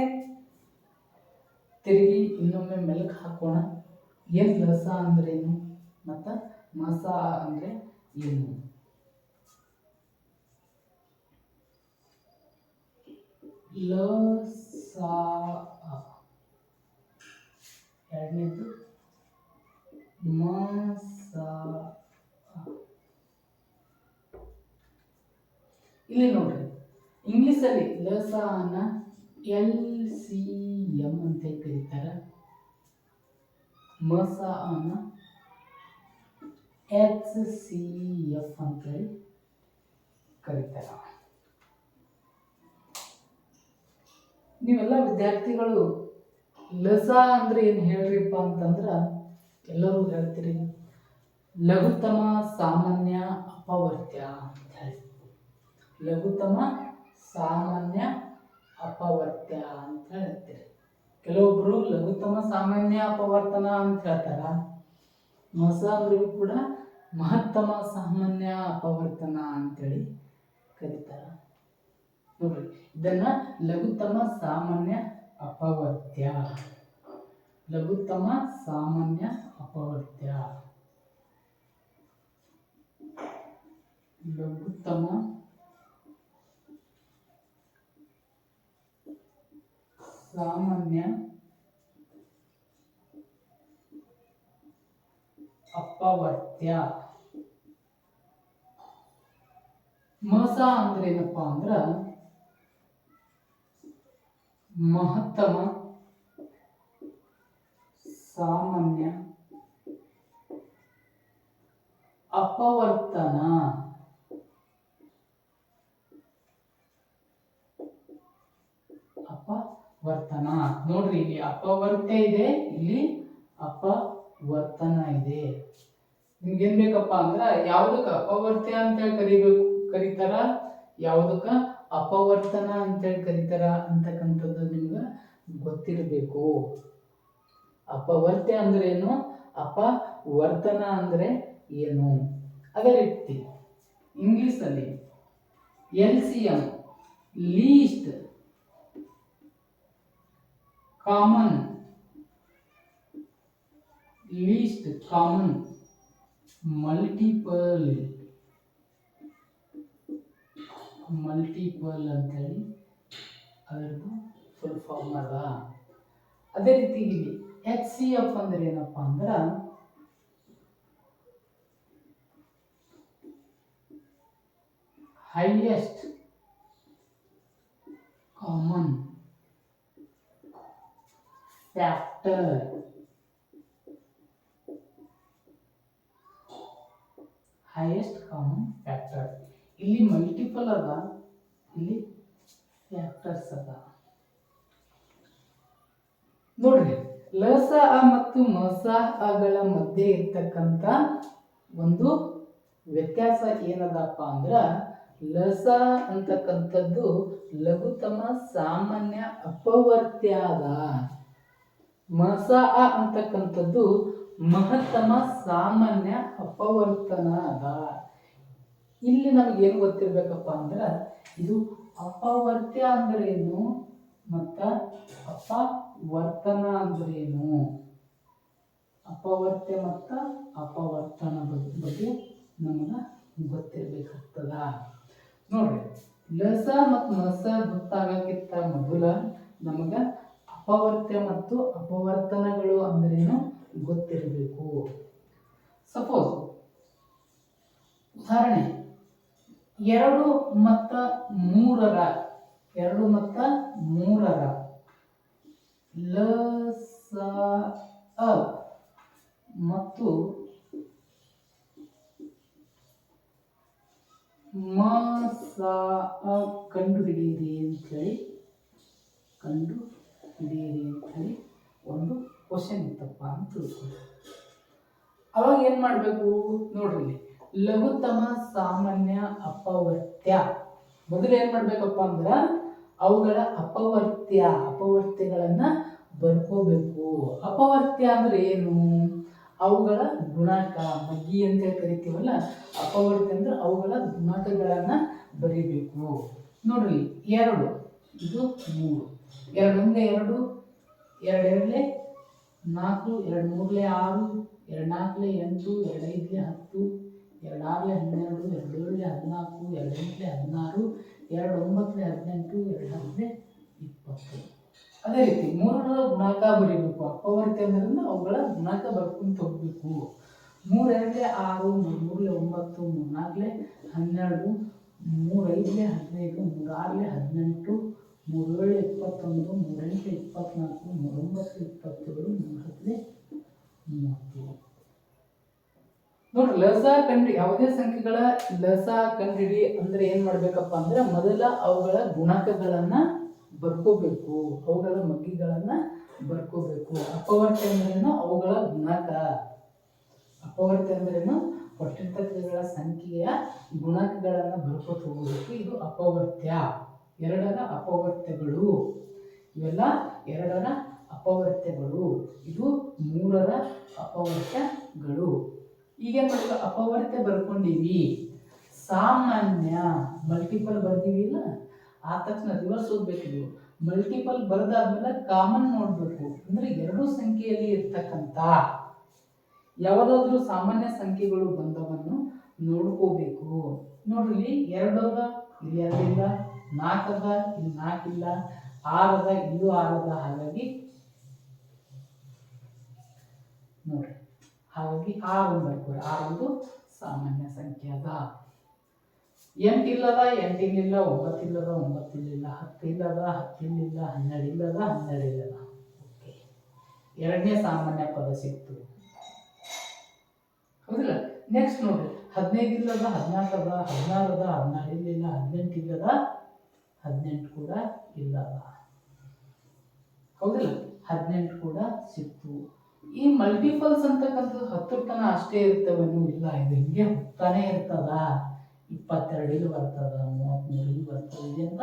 ತಿರುಗಿ ಇನ್ನೊಮ್ಮೆ ಮೆಲುಕು ಹಾಕೋಣ. ಏನು ಲಸ ಅಂದ್ರೇನು ಮತ್ತು ಮಸ ಅಂದರೆ ಏನು? ಲಸ, ಎರಡನೇದು ಮಸ. ಇಲ್ಲಿ ನೋಡ್ರಿ, ಇಂಗ್ಲೀಷಲ್ಲಿ ಲಸನ LCM ಅಂತ ಕರೀತಾರೆ, ಮಸನ HCF ಅಂತೇಳಿ ಕರೀತಾರೆ. ನೀವೆಲ್ಲ ವಿದ್ಯಾರ್ಥಿಗಳು ಲಸ ಅಂದ್ರೆ ಏನು ಹೇಳ್ರಿಪ್ಪ ಅಂತಂದ್ರೆ ಎಲ್ಲರೂ ಹೇಳ್ತೀರಿ ಲಘುತಮ ಸಾಮಾನ್ಯ ಅಪವರ್ತ್ಯ ಅಂತ ಹೇಳಿ. ಲಘುತಮ ಸಾಮಾನ್ಯ ಅಪವರ್ತ್ಯ ಅಂತ ಹೇಳ್ತೀರಿ. ಕೆಲವೊಬ್ರು ಲಘುತಮ ಸಾಮಾನ್ಯ ಅಪವರ್ತನ ಅಂತ ಹೇಳ್ತಾರ. ಮಸ ಅಂದ್ರೂ ಕೂಡ ಮಹತ್ತಮ ಸಾಮಾನ್ಯ ಅಪವರ್ತನ ಅಂತೇಳಿ ಕರೀತಾರ. ನೋಡ್ರಿ, ಇದನ್ನ ಲಘುತಮ ಸಾಮಾನ್ಯ ಅಪವರ್ತ್ಯ, ಲಘುತಮ ಸಾಮಾನ್ಯ ಅಪವರ್ತ್ಯ, ಲಘುತಮ ಸಾಮಾನ್ಯ ಅಪವರ್ತ್ಯ. ಮಸ ಅಂದ್ರೆ ಏನಪ್ಪಾ ಅಂದ್ರ ಮಹತ್ತಮ ಸಾಮಾನ್ಯ ಅಪವರ್ತನ. ಅಪವರ್ತನ ನೋಡ್ರಿ, ಇಲ್ಲಿ ಅಪವರ್ತ್ಯ ಇದೆ, ಇಲ್ಲಿ ಅಪವರ್ತನ ಇದೆ. ನಿಮ್ಗೇನ್ ಬೇಕಪ್ಪ ಅಂದ್ರ ಯಾವ್ದಕ್ಕ ಅಪವರ್ತ್ಯ ಅಂತೇಳಿ ಕರೀತಾರ, ಯಾವ್ದಕ್ಕ ಅಪವರ್ತನ ಅಂತೇಳಿ ಕರೀತಾರ ಅಂತಕ್ಕಂಥದ್ದು ನಿಮ್ಗೆ ಗೊತ್ತಿರಬೇಕು. ಅಪವರ್ತ್ಯ ಅಂದ್ರೆ ಏನು, ಅಪವರ್ತನ ಅಂದ್ರೆ ಏನು. ಅದೇ ರೀತಿ ಇಂಗ್ಲಿಷಲ್ಲಿ LCM list common, list common multiple, multiple ಅಂತೇಳಿ ಅದರದ್ದು ಫುಲ್ ಫಾರ್ಮ್ ಅದ. ಅದೇ ರೀತಿ ಇಲ್ಲಿ HCF ಅಂದ್ರೆ ಏನಪ್ಪಾ ಅಂದ್ರ highest common factor. Highest common factor. ಇಲ್ಲಿ ಮಲ್ಟಿಪಲ್ ಅದ, ಇಲ್ಲಿ ಫ್ಯಾಕ್ಟರ್ಸ್ ಅದ. ನೋಡ್ರಿ, ಲಸ ಮತ್ತು ಮಸ ಗಳ ಮಧ್ಯೆ ಇರ್ತಕ್ಕಂಥ ಒಂದು ವ್ಯತ್ಯಾಸ ಏನದಪ್ಪ ಅಂದ್ರ ಲಸ ಅಂತಕ್ಕಂಥದ್ದು ಲಘುತಮ ಸಾಮಾನ್ಯ ಅಪವರ್ತ್ಯ ಅದ, ಮಸ ಅಂತಕ್ಕಂಥದ್ದು ಮಹತ್ತಮ ಸಾಮಾನ್ಯ ಅಪವರ್ತನ ಅದ. ಇಲ್ಲಿ ನಮ್ಗೆ ಏನು ಗೊತ್ತಿರ್ಬೇಕಪ್ಪ ಅಂದ್ರ ಇದು ಅಪವರ್ತ್ಯ ಅಂದ್ರೇನು ಮತ್ತ ಅಪವರ್ತನ ಅಂದ್ರೇನು. ಅಪವರ್ತ್ಯ ಮತ್ತ ನಮಗೆ ಗೊತ್ತಿರಬೇಕಾಗ್ತದ. ನೋಡ್ರಿ, ಲಸ ಮತ್ತು ನಸ ಗೊತ್ತಾಗಕ್ಕಿಂತ ಮೊದಲ ನಮಗೆ ಅಪವರ್ತ್ಯ ಮತ್ತು ಅಪವರ್ತನಗಳು ಅಂದ್ರೇನು ಗೊತ್ತಿರಬೇಕು. ಸಪೋಸ್ ಉದಾಹರಣೆ 2 ಮತ್ತು 3ರ ಲ ಸ ಅ ಮತ್ತು ಮ ಸ ಅ ಕಂಡುಹಿಡಿಯಿರಿ ಅಂತೇಳಿ ಒಂದು ಕ್ವಶನ್ ಇತ್ತಪ್ಪ ಅಂತ ತಿಳ್ಕೊಳ್ಳಿ. ಅವಾಗ ಏನು ಮಾಡಬೇಕು ನೋಡ್ರಿ, ಲಘುತ್ತಮ ಸಾಮಾನ್ಯ ಅಪವರ್ತ್ಯ ಮೊದಲು ಏನು ಮಾಡಬೇಕಪ್ಪ ಅಂದ್ರೆ ಅವುಗಳ ಅಪವರ್ತ್ಯಗಳನ್ನು ಬರ್ಕೋಬೇಕು. ಅಪವರ್ತ್ಯ ಅಂದ್ರೆ ಏನು? ಅವುಗಳ ಗುಣಕ, ಮಗ್ಗಿ ಅಂತ ಕರಿತೀವಲ್ಲ, ಅಪವರ್ತ್ಯ ಅಂದ್ರೆ ಅವುಗಳ ಗುಣಕಗಳನ್ನು ಬರಿಬೇಕು. ನೋಡ್ರಿ, 2 ಇದು 3, 2 1 2, 2 2 4, 2 3 6, 2 4 8, 2 5 10, 2 6 12, 2 7 14, 2 8 16, 2 9 18, 2 10 20. ಅದೇ ರೀತಿ 3ರ ಗುಣಾಕ ಬರೀಬೇಕು. ಅಪವರ್ತ್ಯ ಅಂದ್ರೆ ಅವುಗಳ ಗುಣಾಕ ಬರ್ಕೊಂತ ಹೋಗ್ಬೇಕು. 3 2 6, 3 3 9, 3 4 12, 3 5 15, 3 6 18, 3 7 21, 3 8 24, 3 9 27, 3 10 30. ನೋಡ್ರಿ, ಲಸ ಯಾವುದೇ ಸಂಖ್ಯೆಗಳ ಲಸ ಕಂಡಿಡಿ ಅಂದ್ರೆ ಏನ್ ಮಾಡ್ಬೇಕಪ್ಪ ಅಂದ್ರೆ ಮೊದಲ ಅವುಗಳ ಗುಣಕಗಳನ್ನ ಬರ್ಕೋಬೇಕು, ಅವುಗಳ ಮಗ್ಗಿಗಳನ್ನ ಬರ್ಕೋಬೇಕು. ಅಪವರ್ತ್ಯ ಅಂದ್ರೇನು? ಅವುಗಳ ಗುಣಕ. ಅಪವರ್ತ್ಯ ಅಂದ್ರೇನು? ಕೊಟ್ಟಿರ್ತಕ್ಕಂಥ ಸಂಖ್ಯೆಯ ಗುಣಕಗಳನ್ನ ಬರ್ಕೋತ ಹೋಗಬೇಕು. ಇದು ಅಪವರ್ತ್ಯ. 2ರ ಅಪವರ್ತ್ಯಗಳು ಇವೆಲ್ಲ 2ರ ಅಪವರ್ತ್ಯಗಳು. ಇದು 3ರ ಅಪವರ್ತ್ಯಗಳು. ಈಗೇನು ಮಾಡಬೇಕು? ಅಪವರ್ತ್ಯ ಬರ್ಕೊಂಡಿವಿ, ಸಾಮಾನ್ಯ ಮಲ್ಟಿಪಲ್ ಬರ್ದೀವಿ ಇಲ್ಲ, ಆ ತಕ್ಷಣ ರಿವರ್ಸ್ ಹೋಗ್ಬೇಕು. ಮಲ್ಟಿಪಲ್ ಬರೆದಾದ್ಮೇಲೆ ಕಾಮನ್ ನೋಡ್ಬೇಕು. ಅಂದ್ರೆ 2 ಸಂಖ್ಯೆಯಲ್ಲಿ ಇರ್ತಕ್ಕಂಥ ಯಾವುದಾದ್ರೂ ಸಾಮಾನ್ಯ ಸಂಖ್ಯೆಗಳು ಬಂದವನ್ನು ನೋಡ್ಕೋಬೇಕು. ನೋಡ್ರಿ, 2 ಅದ, ಇಲ್ಲಿ 2 ಇಲ್ಲ, 4 ಅದ, ಇಲ್ಲಿ 4 ಇಲ್ಲ, 6 ಅದ, ಇಲ್ಲೂ 6 ಅದ. ಹಾಗಾಗಿ 6 ಬರ್ಕೋರಿ. 6 ಒಂದು ಸಾಮಾನ್ಯ ಸಂಖ್ಯೆ ಅದ. 8 ಇಲ್ಲದ, 8 ಇಲ್ಲಿಲ್ಲ, 9 ಇಲ್ಲದ, 9 ಇಲ್ಲಿಲ್ಲ, 10 ಇಲ್ಲದ, 10 ಇಲ್ಲಿಲ್ಲ, 12 ಇಲ್ಲದ, 12 ಇಲ್ಲದ. ಓಕೆ, 2ನೇ ಸಾಮಾನ್ಯ ಪದ ಸಿಕ್ತು, ಹೌದಿಲ್ಲ? ನೆಕ್ಸ್ಟ್ ನೋಡ್ರಿ, 15 ಇಲ್ಲದ, 14 ಅದ, 16 ಅದ, 16 ಇಲ್ಲಿಲ್ಲ, 18 ಇಲ್ಲದ, 18 ಕೂಡ ಇಲ್ಲದ, ಹೌದಿಲ್ಲ? 18 ಕೂಡ ಸಿಕ್ತು. ಈ ಮಲ್ಟಿಪಲ್ಸ್ ಅಂತಕ್ಕಂಥದ್ದು 10 ತನ ಅಷ್ಟೇ ಇರ್ತವೇನು? ಇಲ್ಲ, ಇದು ಹಿಂಗೆ ಹೋಗ್ತಾನೆ ಇರ್ತದ. 22 ಇಲ್ಲಿ ಬರ್ತದ, 33 ಇಲ್ಲಿ ಬರ್ತದೆ, ಇದೆಂತ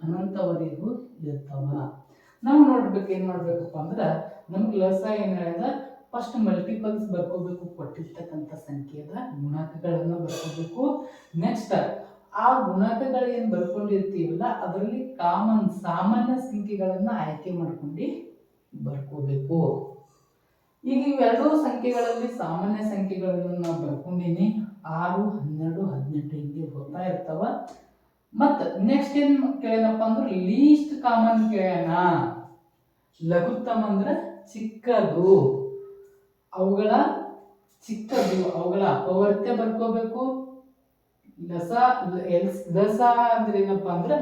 ಅನಂತವರೆಗೂ ಇರ್ತವ. ನಾವು ನೋಡ್ಬೇಕು, ಏನು ಮಾಡ್ಬೇಕಪ್ಪ ಅಂದ್ರೆ ನಮ್ಗೆ ಲಸ ಏನು ಹೇಳಿದ, ಫಸ್ಟ್ ಮಲ್ಟಿಪಲ್ಸ್ ಬರ್ಕೋಬೇಕು, ಕೊಟ್ಟಿರ್ತಕ್ಕಂಥ ಸಂಖ್ಯೆದ ಗುಣಕಗಳನ್ನು ಬರ್ಕೋಬೇಕು. ನೆಕ್ಸ್ಟ್ ಆ ಗುಣಕಗಳು ಏನು ಬರ್ಕೊಂಡಿರ್ತೀವಲ್ಲ ಅದರಲ್ಲಿ ಕಾಮನ್ ಸಾಮಾನ್ಯ ಸಂಖ್ಯೆಗಳನ್ನ ಆಯ್ಕೆ ಮಾಡ್ಕೊಂಡು ಬರ್ಕೋಬೇಕು. ಈಗ ಇವೆರಡೂ ಸಂಖ್ಯೆಗಳಲ್ಲಿ ಸಾಮಾನ್ಯ ಸಂಖ್ಯೆಗಳನ್ನು ನಾವು ಬರ್ಕೊಂಡಿನಿ, 6, 12, 18 ಹಿಂಗೆ ಹೋಗ್ತಾ ಇರ್ತಾವ. ಮತ್ತು ನೆಕ್ಸ್ಟ್ ಏನು ಕೇಳೇನಪ್ಪ ಅಂದ್ರೆ ಲೀಸ್ಟ್ ಕಾಮನ್ ಕೇಳೋಣ. ಲಘುತ್ತಮ ಅಂದ್ರೆ ಚಿಕ್ಕದು, ಅವುಗಳ ಅಪವರ್ತ್ಯ ಬರ್ಕೋಬೇಕು. ಲಸ ಅಂದ್ರೆ ಏನಪ್ಪಾ ಅಂದ್ರೆ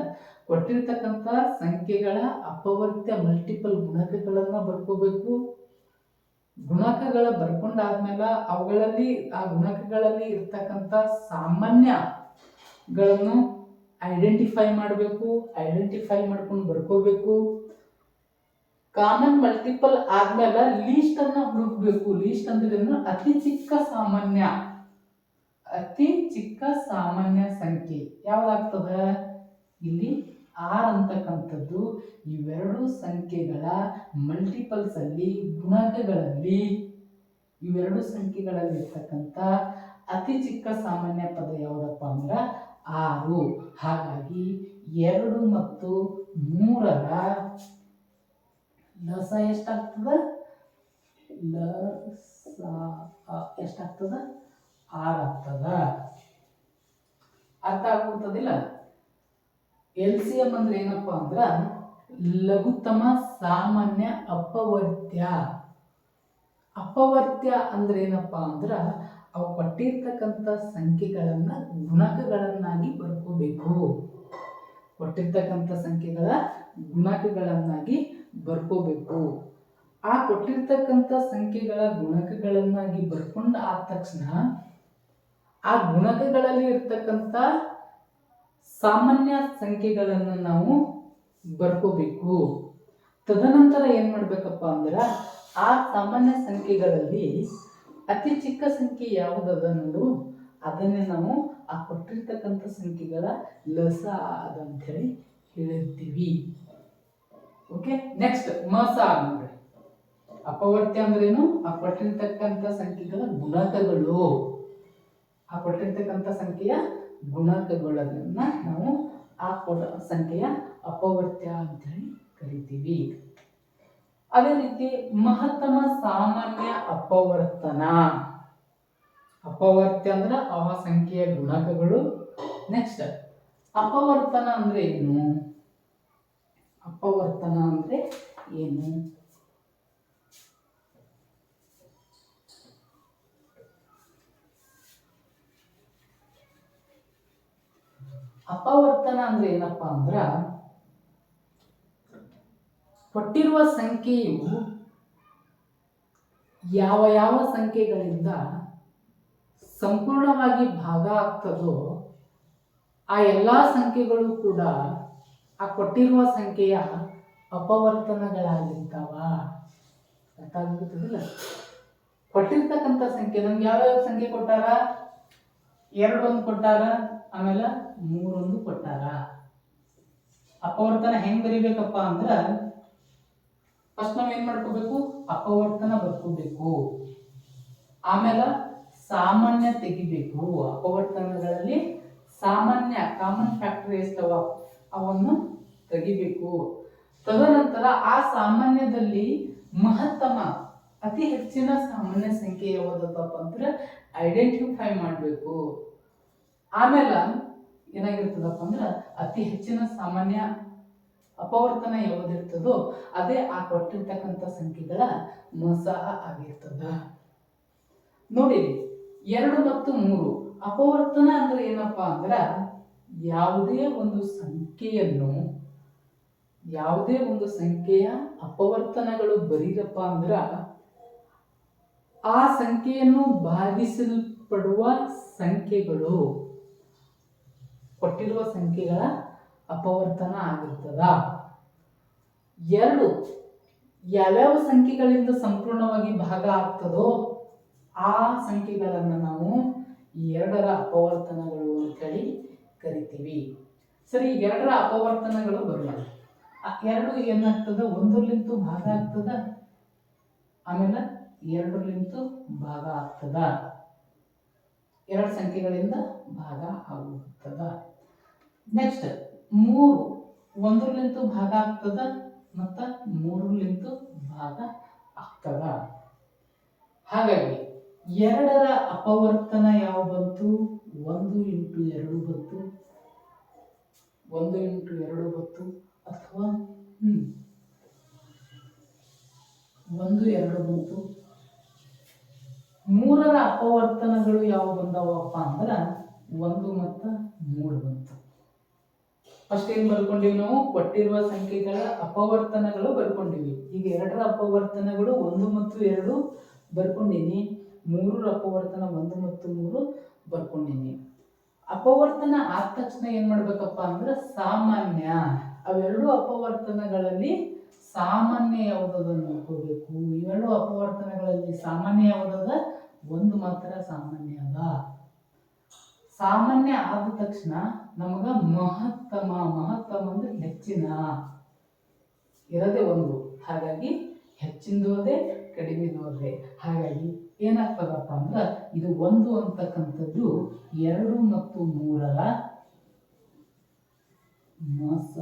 ಕೊಟ್ಟಿರ್ತಕ್ಕಂಥ ಸಂಖ್ಯೆಗಳ ಅಪವರ್ತ್ಯ ಮಲ್ಟಿಪಲ್ ಗುಣಕಗಳನ್ನ ಬರ್ಕೋಬೇಕು. ಗುಣಕಗಳ ಬರ್ಕೊಂಡಾದ್ಮೇಲೆ ಅವುಗಳಲ್ಲಿ ಆ ಗುಣಕಗಳಲ್ಲಿ ಇರ್ತಕ್ಕಂಥ ಸಾಮಾನ್ಯಗಳನ್ನು ಐಡೆಂಟಿಫೈ ಮಾಡಬೇಕು. ಐಡೆಂಟಿಫೈ ಮಾಡ್ಕೊಂಡು ಬರ್ಕೋಬೇಕು. ಕಾಮನ್ ಮಲ್ಟಿಪಲ್ ಆದ್ಮೇಲೆ ಲೀಸ್ಟ್ ಅನ್ನ ಹುಡುಕ್ಬೇಕು. ಲೀಸ್ಟ್ ಅಂದ್ರೆ ಅತಿ ಚಿಕ್ಕ ಸಾಮಾನ್ಯ ಸಂಖ್ಯೆ ಯಾವ್ದಾಗ್ತದ? ಇಲ್ಲಿ 6 ಅಂತಕ್ಕಂಥದ್ದು ಇವೆರಡು ಸಂಖ್ಯೆಗಳ ಮಲ್ಟಿಪಲ್ಸ್ ಅಲ್ಲಿ ಗುಣಕಗಳಲ್ಲಿ ಇವೆರಡು ಸಂಖ್ಯೆಗಳಲ್ಲಿ ಇರ್ತಕ್ಕಂಥ ಅತಿ ಚಿಕ್ಕ ಸಾಮಾನ್ಯ ಪದ ಯಾವುದಪ್ಪ ಅಂದ್ರೆ 6. ಹಾಗಾಗಿ 2 ಮತ್ತು 3ರ ಲಸ ಎಷ್ಟಾಗ್ತದ? ಎಷ್ಟಾಗ್ತದ? 6 ಆಗ್ತದ. ಅರ್ಥ ಆಗುತ್ತದಿಲ್ಲ? LCM ಅಂದ್ರೆ ಏನಪ್ಪಾ ಅಂದ್ರ ಲಘುತ್ತಮ ಸಾಮಾನ್ಯ ಅಪವರ್ತ್ಯ. ಅಪವರ್ತ್ಯ ಅಂದ್ರೆ ಏನಪ್ಪಾ ಅಂದ್ರ ಅವು ಕೊಟ್ಟಿರ್ತಕ್ಕಂಥ ಸಂಖ್ಯೆಗಳನ್ನ ಗುಣಕಗಳನ್ನಾಗಿ ಬರ್ಕೋಬೇಕು. ಕೊಟ್ಟಿರ್ತಕ್ಕಂಥ ಸಂಖ್ಯೆಗಳ ಗುಣಕಗಳನ್ನಾಗಿ ಬರ್ಕೋಬೇಕು. ಆ ಕೊಟ್ಟಿರ್ತಕ್ಕಂಥ ಸಂಖ್ಯೆಗಳ ಗುಣಕಗಳನ್ನಾಗಿ ಬರ್ಕೊಂಡ ಆದ ತಕ್ಷಣ ಆ ಗುಣಕಗಳಲ್ಲಿ ಇರ್ತಕ್ಕಂಥ ಸಾಮಾನ್ಯ ಸಂಖ್ಯೆಗಳನ್ನು ನಾವು ಬರ್ಕೋಬೇಕು. ತದನಂತರ ಏನ್ ಮಾಡ್ಬೇಕಪ್ಪ ಅಂದ್ರ ಆ ಸಾಮಾನ್ಯ ಸಂಖ್ಯೆಗಳಲ್ಲಿ ಅತಿ ಚಿಕ್ಕ ಸಂಖ್ಯೆ ಯಾವುದದ ನೋಡು ಅದನ್ನೇ ನಾವು ಆ ಕೊಟ್ಟಿರ್ತಕ್ಕಂಥ ಸಂಖ್ಯೆಗಳ ಲಸ ಅಂತ ಹೇಳಿ ಹೇಳಿರ್ತೀವಿ. ಓಕೆ, ನೆಕ್ಸ್ಟ್ ಮಸ ನೋಡ್ರಿ. ಅಪವರ್ತ್ಯ ಅಂದ್ರೆ ಏನು? ಆ ಕೊಟ್ಟಿರ್ತಕ್ಕಂಥ ಸಂಖ್ಯೆಗಳ ಗುಣಕಗಳು. ಆ ಕೊಟ್ಟಿರ್ತಕ್ಕಂಥ ಸಂಖ್ಯೆಯ ಗುಣಕಗಳನ್ನ ನಾವು ಆ ಸಂಖ್ಯೆಯ ಅಪವರ್ತ್ಯ ಅಂತ ಹೇಳಿ ಕರಿತೀವಿ. ಅದೇ ರೀತಿ ಮಹತ್ತಮ ಸಾಮಾನ್ಯ ಅಪವರ್ತನ. ಅಪವರ್ತ್ಯ ಅಂದ್ರೆ ಆ ಸಂಖ್ಯೆಯ ಗುಣಕಗಳು. ನೆಕ್ಸ್ಟ್ ಅಪವರ್ತನ ಅಂದ್ರೆ ಏನು? ಅಪವರ್ತನ ಅಂದ್ರೆ ಏನು? ಅಪವರ್ತನ ಅಂದ್ರೆ ಏನಪ್ಪಾ ಅಂದ್ರ ಕೊಟ್ಟಿರುವ ಸಂಖ್ಯೆಯು ಯಾವ ಯಾವ ಸಂಖ್ಯೆಗಳಿಂದ ಸಂಪೂರ್ಣವಾಗಿ ಭಾಗ ಆಗ್ತದೋ ಆ ಎಲ್ಲಾ ಸಂಖ್ಯೆಗಳು ಕೂಡ ಆ ಕೊಟ್ಟಿರುವ ಸಂಖ್ಯೆಯ ಅಪವರ್ತನಗಳಾಗಿರ್ತಾವ. ಅರ್ಥ ಆಗುತ್ತದಿಲ್ಲ? ಕೊಟ್ಟಿರ್ತಕ್ಕಂಥ ಸಂಖ್ಯೆ ನಮ್ಗೆ ಯಾವ್ಯಾವ ಸಂಖ್ಯೆ ಕೊಟ್ಟಾರ? 2 ಒಂದು ಕೊಟ್ಟಾರ, ಆಮೇಲೆ 3 ಒಂದು ಕೊಟ್ಟಾರ. ಅಪವರ್ತನ ಹೆಂಗ್ ಬರಿಬೇಕಪ್ಪ ಅಂದ್ರ ಫಸ್ಟ್ ನಾವ್ ಏನ್ ಮಾಡ್ಕೋಬೇಕು? ಅಪವರ್ತನ ಬರ್ಕೋಬೇಕು. ಆಮೇಲೆ ಸಾಮಾನ್ಯ ತೆಗಿಬೇಕು. ಅಪವರ್ತನಗಳಲ್ಲಿ ಸಾಮಾನ್ಯ ಕಾಮನ್ ಫ್ಯಾಕ್ಟರ್ ಎಷ್ಟವ ಅವನ್ನು ತೆಗಿಬೇಕು. ತದನಂತರ ಆ ಸಾಮಾನ್ಯದಲ್ಲಿ ಮಹತ್ತಮ ಅತಿ ಹೆಚ್ಚಿನ ಸಾಮಾನ್ಯ ಸಂಖ್ಯೆ ಯಾವುದಪ್ಪ ಅಂದ್ರೆ ಐಡೆಂಟಿಫೈ ಮಾಡಬೇಕು. ಆಮೇಲೆ ಏನಾಗಿರ್ತದಪ್ಪ ಅಂದ್ರೆ ಅತಿ ಹೆಚ್ಚಿನ ಸಾಮಾನ್ಯ ಅಪವರ್ತನ ಯಾವುದಿರ್ತದೋ ಅದೇ ಆ ಕೊಟ್ಟಿರ್ತಕ್ಕಂಥ ಸಂಖ್ಯೆಗಳ ಮೊಸ ಆಗಿರ್ತದ. ನೋಡಿ 2 ಮತ್ತು 3 ಅಪವರ್ತನ ಅಂದ್ರೆ ಏನಪ್ಪಾ ಅಂದ್ರ ಯಾವುದೇ ಒಂದು ಸಂಖ್ಯೆಯ ಅಪವರ್ತನಗಳು ಬರೀರಪ್ಪ ಅಂದ್ರ ಆ ಸಂಖ್ಯೆಯನ್ನು ಭಾಗಿಸಲ್ಪಡುವ ಸಂಖ್ಯೆಗಳು ಕೊಟ್ಟಿರುವ ಸಂಖ್ಯೆಗಳ ಅಪವರ್ತನ ಆಗಿರ್ತದ. 2 ಯಾವ್ಯಾವ ಸಂಖ್ಯೆಗಳಿಂದ ಸಂಪೂರ್ಣವಾಗಿ ಭಾಗ ಆಗ್ತದೋ ಆ ಸಂಖ್ಯೆಗಳನ್ನು ನಾವು 2ರ ಅಪವರ್ತನಗಳು ಅಂತ ಹೇಳಿ ಕರಿತೀವಿ. ಸರಿ, 2ರ ಅಪವರ್ತನಗಳು ಬರೋಣ. 2 ಏನಾಗ್ತದ? 1ಲಿಂತ ಭಾಗ ಆಗ್ತದ, ಆಮೇಲೆ 2ಲಿಂತ ಭಾಗ ಆಗ್ತದ. 2 ಸಂಖ್ಯೆಗಳಿಂದ ಭಾಗ ಆಗುತ್ತದ. ನೆಕ್ಸ್ಟ್ 3 1ಲಿಂತ ಭಾಗ ಆಗ್ತದ ಮತ್ತ 3ಲಿಂತ ಭಾಗ ಆಗ್ತದ. ಹಾಗಾಗಿ 2ರ ಅಪವರ್ತನ ಯಾವ ಬಂತು? 1 × 2 ಬಂತು. 1 × 2 ಬಂತು ಅಥವಾ 1 2 ಬಂತು. 3ರ ಅಪವರ್ತನಗಳು ಯಾವ ಬಂದವಪ್ಪ ಅಂದ್ರ 1 ಮತ್ತು 3 ಬಂತು. ಫಸ್ಟ್ ಏನ್ ಬರ್ಕೊಂಡಿವಿ ನಾವು? ಕೊಟ್ಟಿರುವ ಸಂಖ್ಯೆಗಳ ಅಪವರ್ತನಗಳು ಬರ್ಕೊಂಡಿವಿ. ಈಗ 2ರ ಅಪವರ್ತನಗಳು 1 ಮತ್ತು 2 ಬರ್ಕೊಂಡಿನಿ. 3ರ ಅಪವರ್ತನ 1 ಮತ್ತು 3 ಬರ್ಕೊಂಡಿನಿ. ಅಪವರ್ತನ ಆದ ತಕ್ಷಣ ಏನ್ ಮಾಡ್ಬೇಕಪ್ಪ ಅಂದ್ರೆ ಸಾಮಾನ್ಯ, ಅವೆರಡು ಅಪವರ್ತನಗಳಲ್ಲಿ ಸಾಮಾನ್ಯ ಯಾವುದದ ನೋಡ್ಕೋಬೇಕು. ಇವೆರಡು ಅಪವರ್ತನಗಳಲ್ಲಿ ಸಾಮಾನ್ಯ ಯಾವುದದ? 1 ಮಾತ್ರ ಸಾಮಾನ್ಯ ಅದ. ಸಾಮಾನ್ಯ ಆದ ತಕ್ಷಣ ನಮಗ ಮಹತ್ತಮ ಅಂದ್ರೆ ಹೆಚ್ಚಿನ ಇರದೆ 1. ಹಾಗಾಗಿ ಹೆಚ್ಚಿಂದು ಅದೇ, ಕಡಿಮೆದು ಅದೇ. ಹಾಗಾಗಿ ಏನಾಗ್ತದಪ್ಪ ಅಂದ್ರೆ ಇದು 1 ಅಂತಕ್ಕಂಥದ್ದು 2 ಮತ್ತು 3ರ ಮೊಸ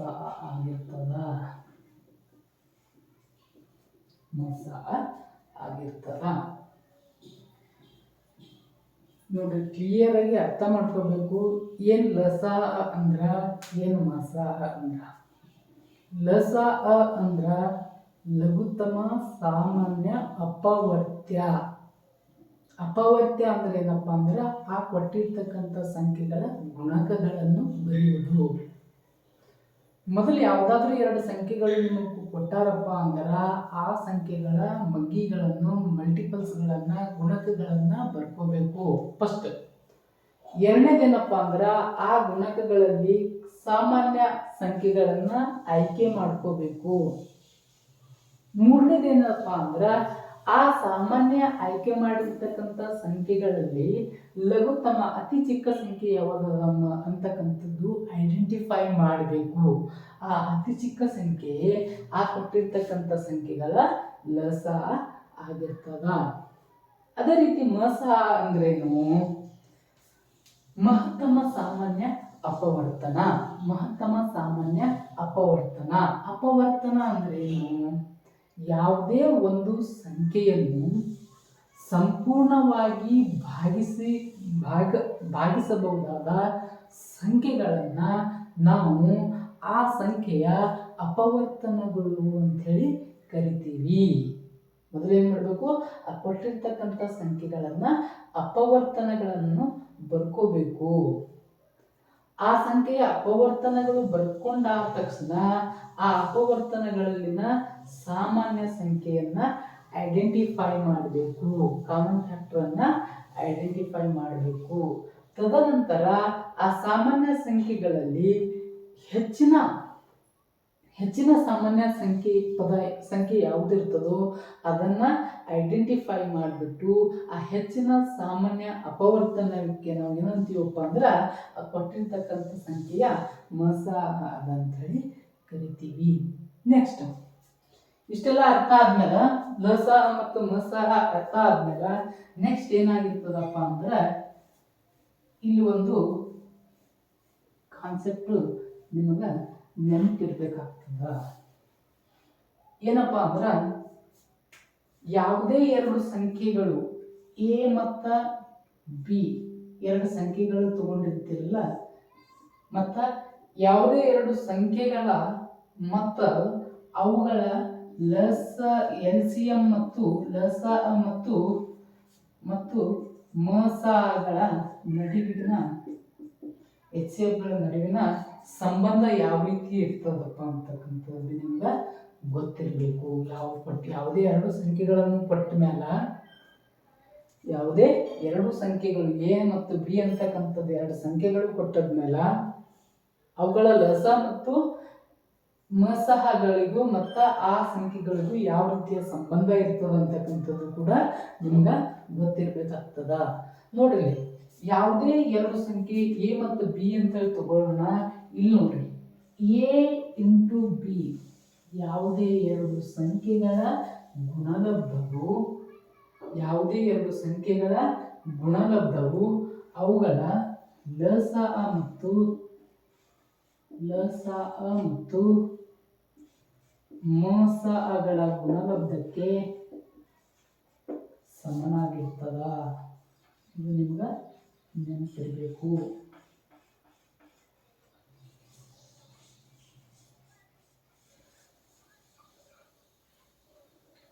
ಆಗಿರ್ತದ. ನೋಡ್ರಿ ಕ್ಲಿಯರ್ ಆಗಿ ಅರ್ಥ ಮಾಡ್ಕೋಬೇಕು. ಏನು ಲಸ ಅಂದ್ರ ಏನು ಮಸ ಅಂದ್ರ. ಲಸ ಅಂದ್ರ ಲಘುತ್ತಮ ಸಾಮಾನ್ಯ ಅಪವರ್ತ್ಯ. ಅಪವರ್ತ್ಯ ಅಂದ್ರೆ ಏನಪ್ಪಾ ಅಂದ್ರೆ ಆ ಕೊಟ್ಟಿರ್ತಕ್ಕಂಥ ಸಂಖ್ಯೆಗಳ ಗುಣಕಗಳನ್ನು ಬರೆಯುವುದು. ಮೊದಲು ಯಾವುದಾದ್ರೂ ಎರಡು ಸಂಖ್ಯೆಗಳು ನಿಮಗೆ ಕೊಟ್ಟಾರಪ್ಪ ಅಂದ್ರೆ ಆ ಸಂಖ್ಯೆಗಳ ಮಗ್ಗಿಗಳನ್ನು ಮಲ್ಟಿಪಲ್ಸ್ಗಳನ್ನ ಗುಣಕಗಳನ್ನ ಬರ್ಕೋಬೇಕು ಫಸ್ಟ್. ಎರಡನೇದೇನಪ್ಪ ಅಂದ್ರೆ ಆ ಗುಣಕಗಳಲ್ಲಿ ಸಾಮಾನ್ಯ ಸಂಖ್ಯೆಗಳನ್ನ ಆಯ್ಕೆ ಮಾಡ್ಕೋಬೇಕು. ಮೂರನೇದೇನಪ್ಪ ಅಂದ್ರೆ ಆ ಸಾಮಾನ್ಯ ಆಯ್ಕೆ ಮಾಡಿರ್ತಕ್ಕಂಥ ಸಂಖ್ಯೆಗಳಲ್ಲಿ ಲಘುತ್ತಮ ಅತಿ ಚಿಕ್ಕ ಸಂಖ್ಯೆ ಯಾವ್ದಮ್ಮ ಅಂತಕ್ಕಂಥದ್ದು ಐಡೆಂಟಿಫೈ ಮಾಡಬೇಕು. ಆ ಅತಿ ಚಿಕ್ಕ ಸಂಖ್ಯೆ ಆ ಕೊಟ್ಟಿರ್ತಕ್ಕಂಥ ಸಂಖ್ಯೆಗಳ ಲಸ ಆಗಿರ್ತದ. ಅದೇ ರೀತಿ ಮಸ ಅಂದ್ರೇನು? ಮಹತ್ತಮ ಸಾಮಾನ್ಯ ಅಪವರ್ತನ. ಮಹತ್ತಮ ಸಾಮಾನ್ಯ ಅಪವರ್ತನ. ಅಪವರ್ತನ ಅಂದ್ರೇನು? ಯಾವುದೇ ಒಂದು ಸಂಖ್ಯೆಯನ್ನು ಸಂಪೂರ್ಣವಾಗಿ ಭಾಗಿಸಬಹುದಾದ ಸಂಖ್ಯೆಗಳನ್ನು ನಾವು ಆ ಸಂಖ್ಯೆಯ ಅಪವರ್ತನಗಳು ಅಂಥೇಳಿ ಕರಿತೀವಿ. ಮೊದಲೇನು ಮಾಡಬೇಕು? ಆ ಕೊಟ್ಟಿರ್ತಕ್ಕಂಥ ಸಂಖ್ಯೆಗಳನ್ನು ಅಪವರ್ತನಗಳನ್ನು ಬರ್ಕೋಬೇಕು. ಆ ಸಂಖ್ಯೆಯ ಅಪವರ್ತನಗಳು ಬರ್ಕೊಂಡಾದ ತಕ್ಷಣ ಆ ಅಪವರ್ತನಗಳಲ್ಲಿನ ಸಾಮಾನ್ಯ ಸಂಖ್ಯೆಯನ್ನ ಐಡೆಂಟಿಫೈ ಮಾಡಬೇಕು. ಕಾಮನ್ ಫ್ಯಾಕ್ಟರ್ ಅನ್ನ ಐಡೆಂಟಿಫೈ ಮಾಡಬೇಕು. ತದನಂತರ ಆ ಸಾಮಾನ್ಯ ಸಂಖ್ಯೆಗಳಲ್ಲಿ ಹೆಚ್ಚಿನ ಸಾಮಾನ್ಯ ಸಂಖ್ಯೆ ಯಾವುದಿರ್ತದೋ ಅದನ್ನ ಐಡೆಂಟಿಫೈ ಮಾಡಿಬಿಟ್ಟು ಆ ಹೆಚ್ಚಿನ ಸಾಮಾನ್ಯ ಅಪವರ್ತನಕ್ಕೆ ನಾವು ಏನಂತೀವಪ್ಪ ಅಂದ್ರೆ ಆ ಕೊಟ್ಟಿರ್ತಕ್ಕಂಥ ಸಂಖ್ಯೆಯ ಮಸ ಅಂತ ಹೇಳಿ ಕರಿತೀವಿ. ನೆಕ್ಸ್ಟ್ ಇಷ್ಟೆಲ್ಲ ಅರ್ಥ ಆದ್ಮೇಲೆ ಲಸ ಮತ್ತು ಮಸ ಅರ್ಥ ಆದ್ಮೇಲೆ ನೆಕ್ಸ್ಟ್ ಏನಾಗಿರ್ತದಪ್ಪ ಅಂದ್ರೆ ಇಲ್ಲಿ ಒಂದು ಕಾನ್ಸೆಪ್ಟ್ ನಿಮಗೆ ನೆನಪಿರ್ಬೇಕಾಗ್ತದ. ಏನಪ್ಪಾ ಅಂದ್ರ ಯಾವುದೇ ಎರಡು ಸಂಖ್ಯೆಗಳು ಎ ಮತ್ತ ಬಿ ಎರಡು ಸಂಖ್ಯೆಗಳು ತಗೊಂಡಿರ್ತಿರಲ್ಲ, ಮತ್ತ ಯಾವುದೇ ಎರಡು ಸಂಖ್ಯೆಗಳ ಮತ್ತ ಅವುಗಳ LCM ಮತ್ತು ಲಸ ಮತ್ತು ಮಸಗಳ ನಡುವಿನ HCFಗಳ ನಡುವಿನ ಸಂಬಂಧ ಯಾವ ರೀತಿ ಇರ್ತದಪ್ಪ ಅಂತಕ್ಕಂಥದ್ದು ನಿಮ್ಗೆ ಗೊತ್ತಿರಬೇಕು. ಯಾವುದೇ ಎರಡು ಸಂಖ್ಯೆಗಳನ್ನು ಕೊಟ್ಟ ಮೇಲೆ ಯಾವುದೇ ಎರಡು ಸಂಖ್ಯೆಗಳು ಎ ಮತ್ತು ಬಿ ಅಂತಕ್ಕಂಥದ್ದು ಎರಡು ಸಂಖ್ಯೆಗಳು ಕೊಟ್ಟದ್ಮೇಲೆ ಅವುಗಳ ಲಸ ಮತ್ತು ಮಸಹಗಳಿಗೂ ಮತ್ತ ಆ ಸಂಖ್ಯೆಗಳಿಗೂ ಯಾವ ರೀತಿಯ ಸಂಬಂಧ ಇರ್ತದ ಅಂತಕ್ಕಂಥದ್ದು ಕೂಡ ನಿಮ್ಗೆ ಗೊತ್ತಿರ್ಬೇಕಾಗ್ತದ. ನೋಡ್ರಿ, ಯಾವುದೇ ಎರಡು ಸಂಖ್ಯೆ ಎ ಮತ್ತು ಬಿ ಅಂತ ಹೇಳಿ ತಗೊಳ್ಳೋಣ. ಇಲ್ಲಿ ನೋಡ್ರಿ, ಎ ಇಂಟು ಬಿ ಯಾವುದೇ ಎರಡು ಸಂಖ್ಯೆಗಳ ಗುಣಲಬ್ಧವು ಅವುಗಳ ಲಸ ಮತ್ತು ಮಸಗಳ ಗುಣಲಬ್ಧಕ್ಕೆ ಸಮನಾಗಿರ್ತದ. ಇದು ನಿಮ್ಗೆ ನೆನಪಿರಬೇಕು.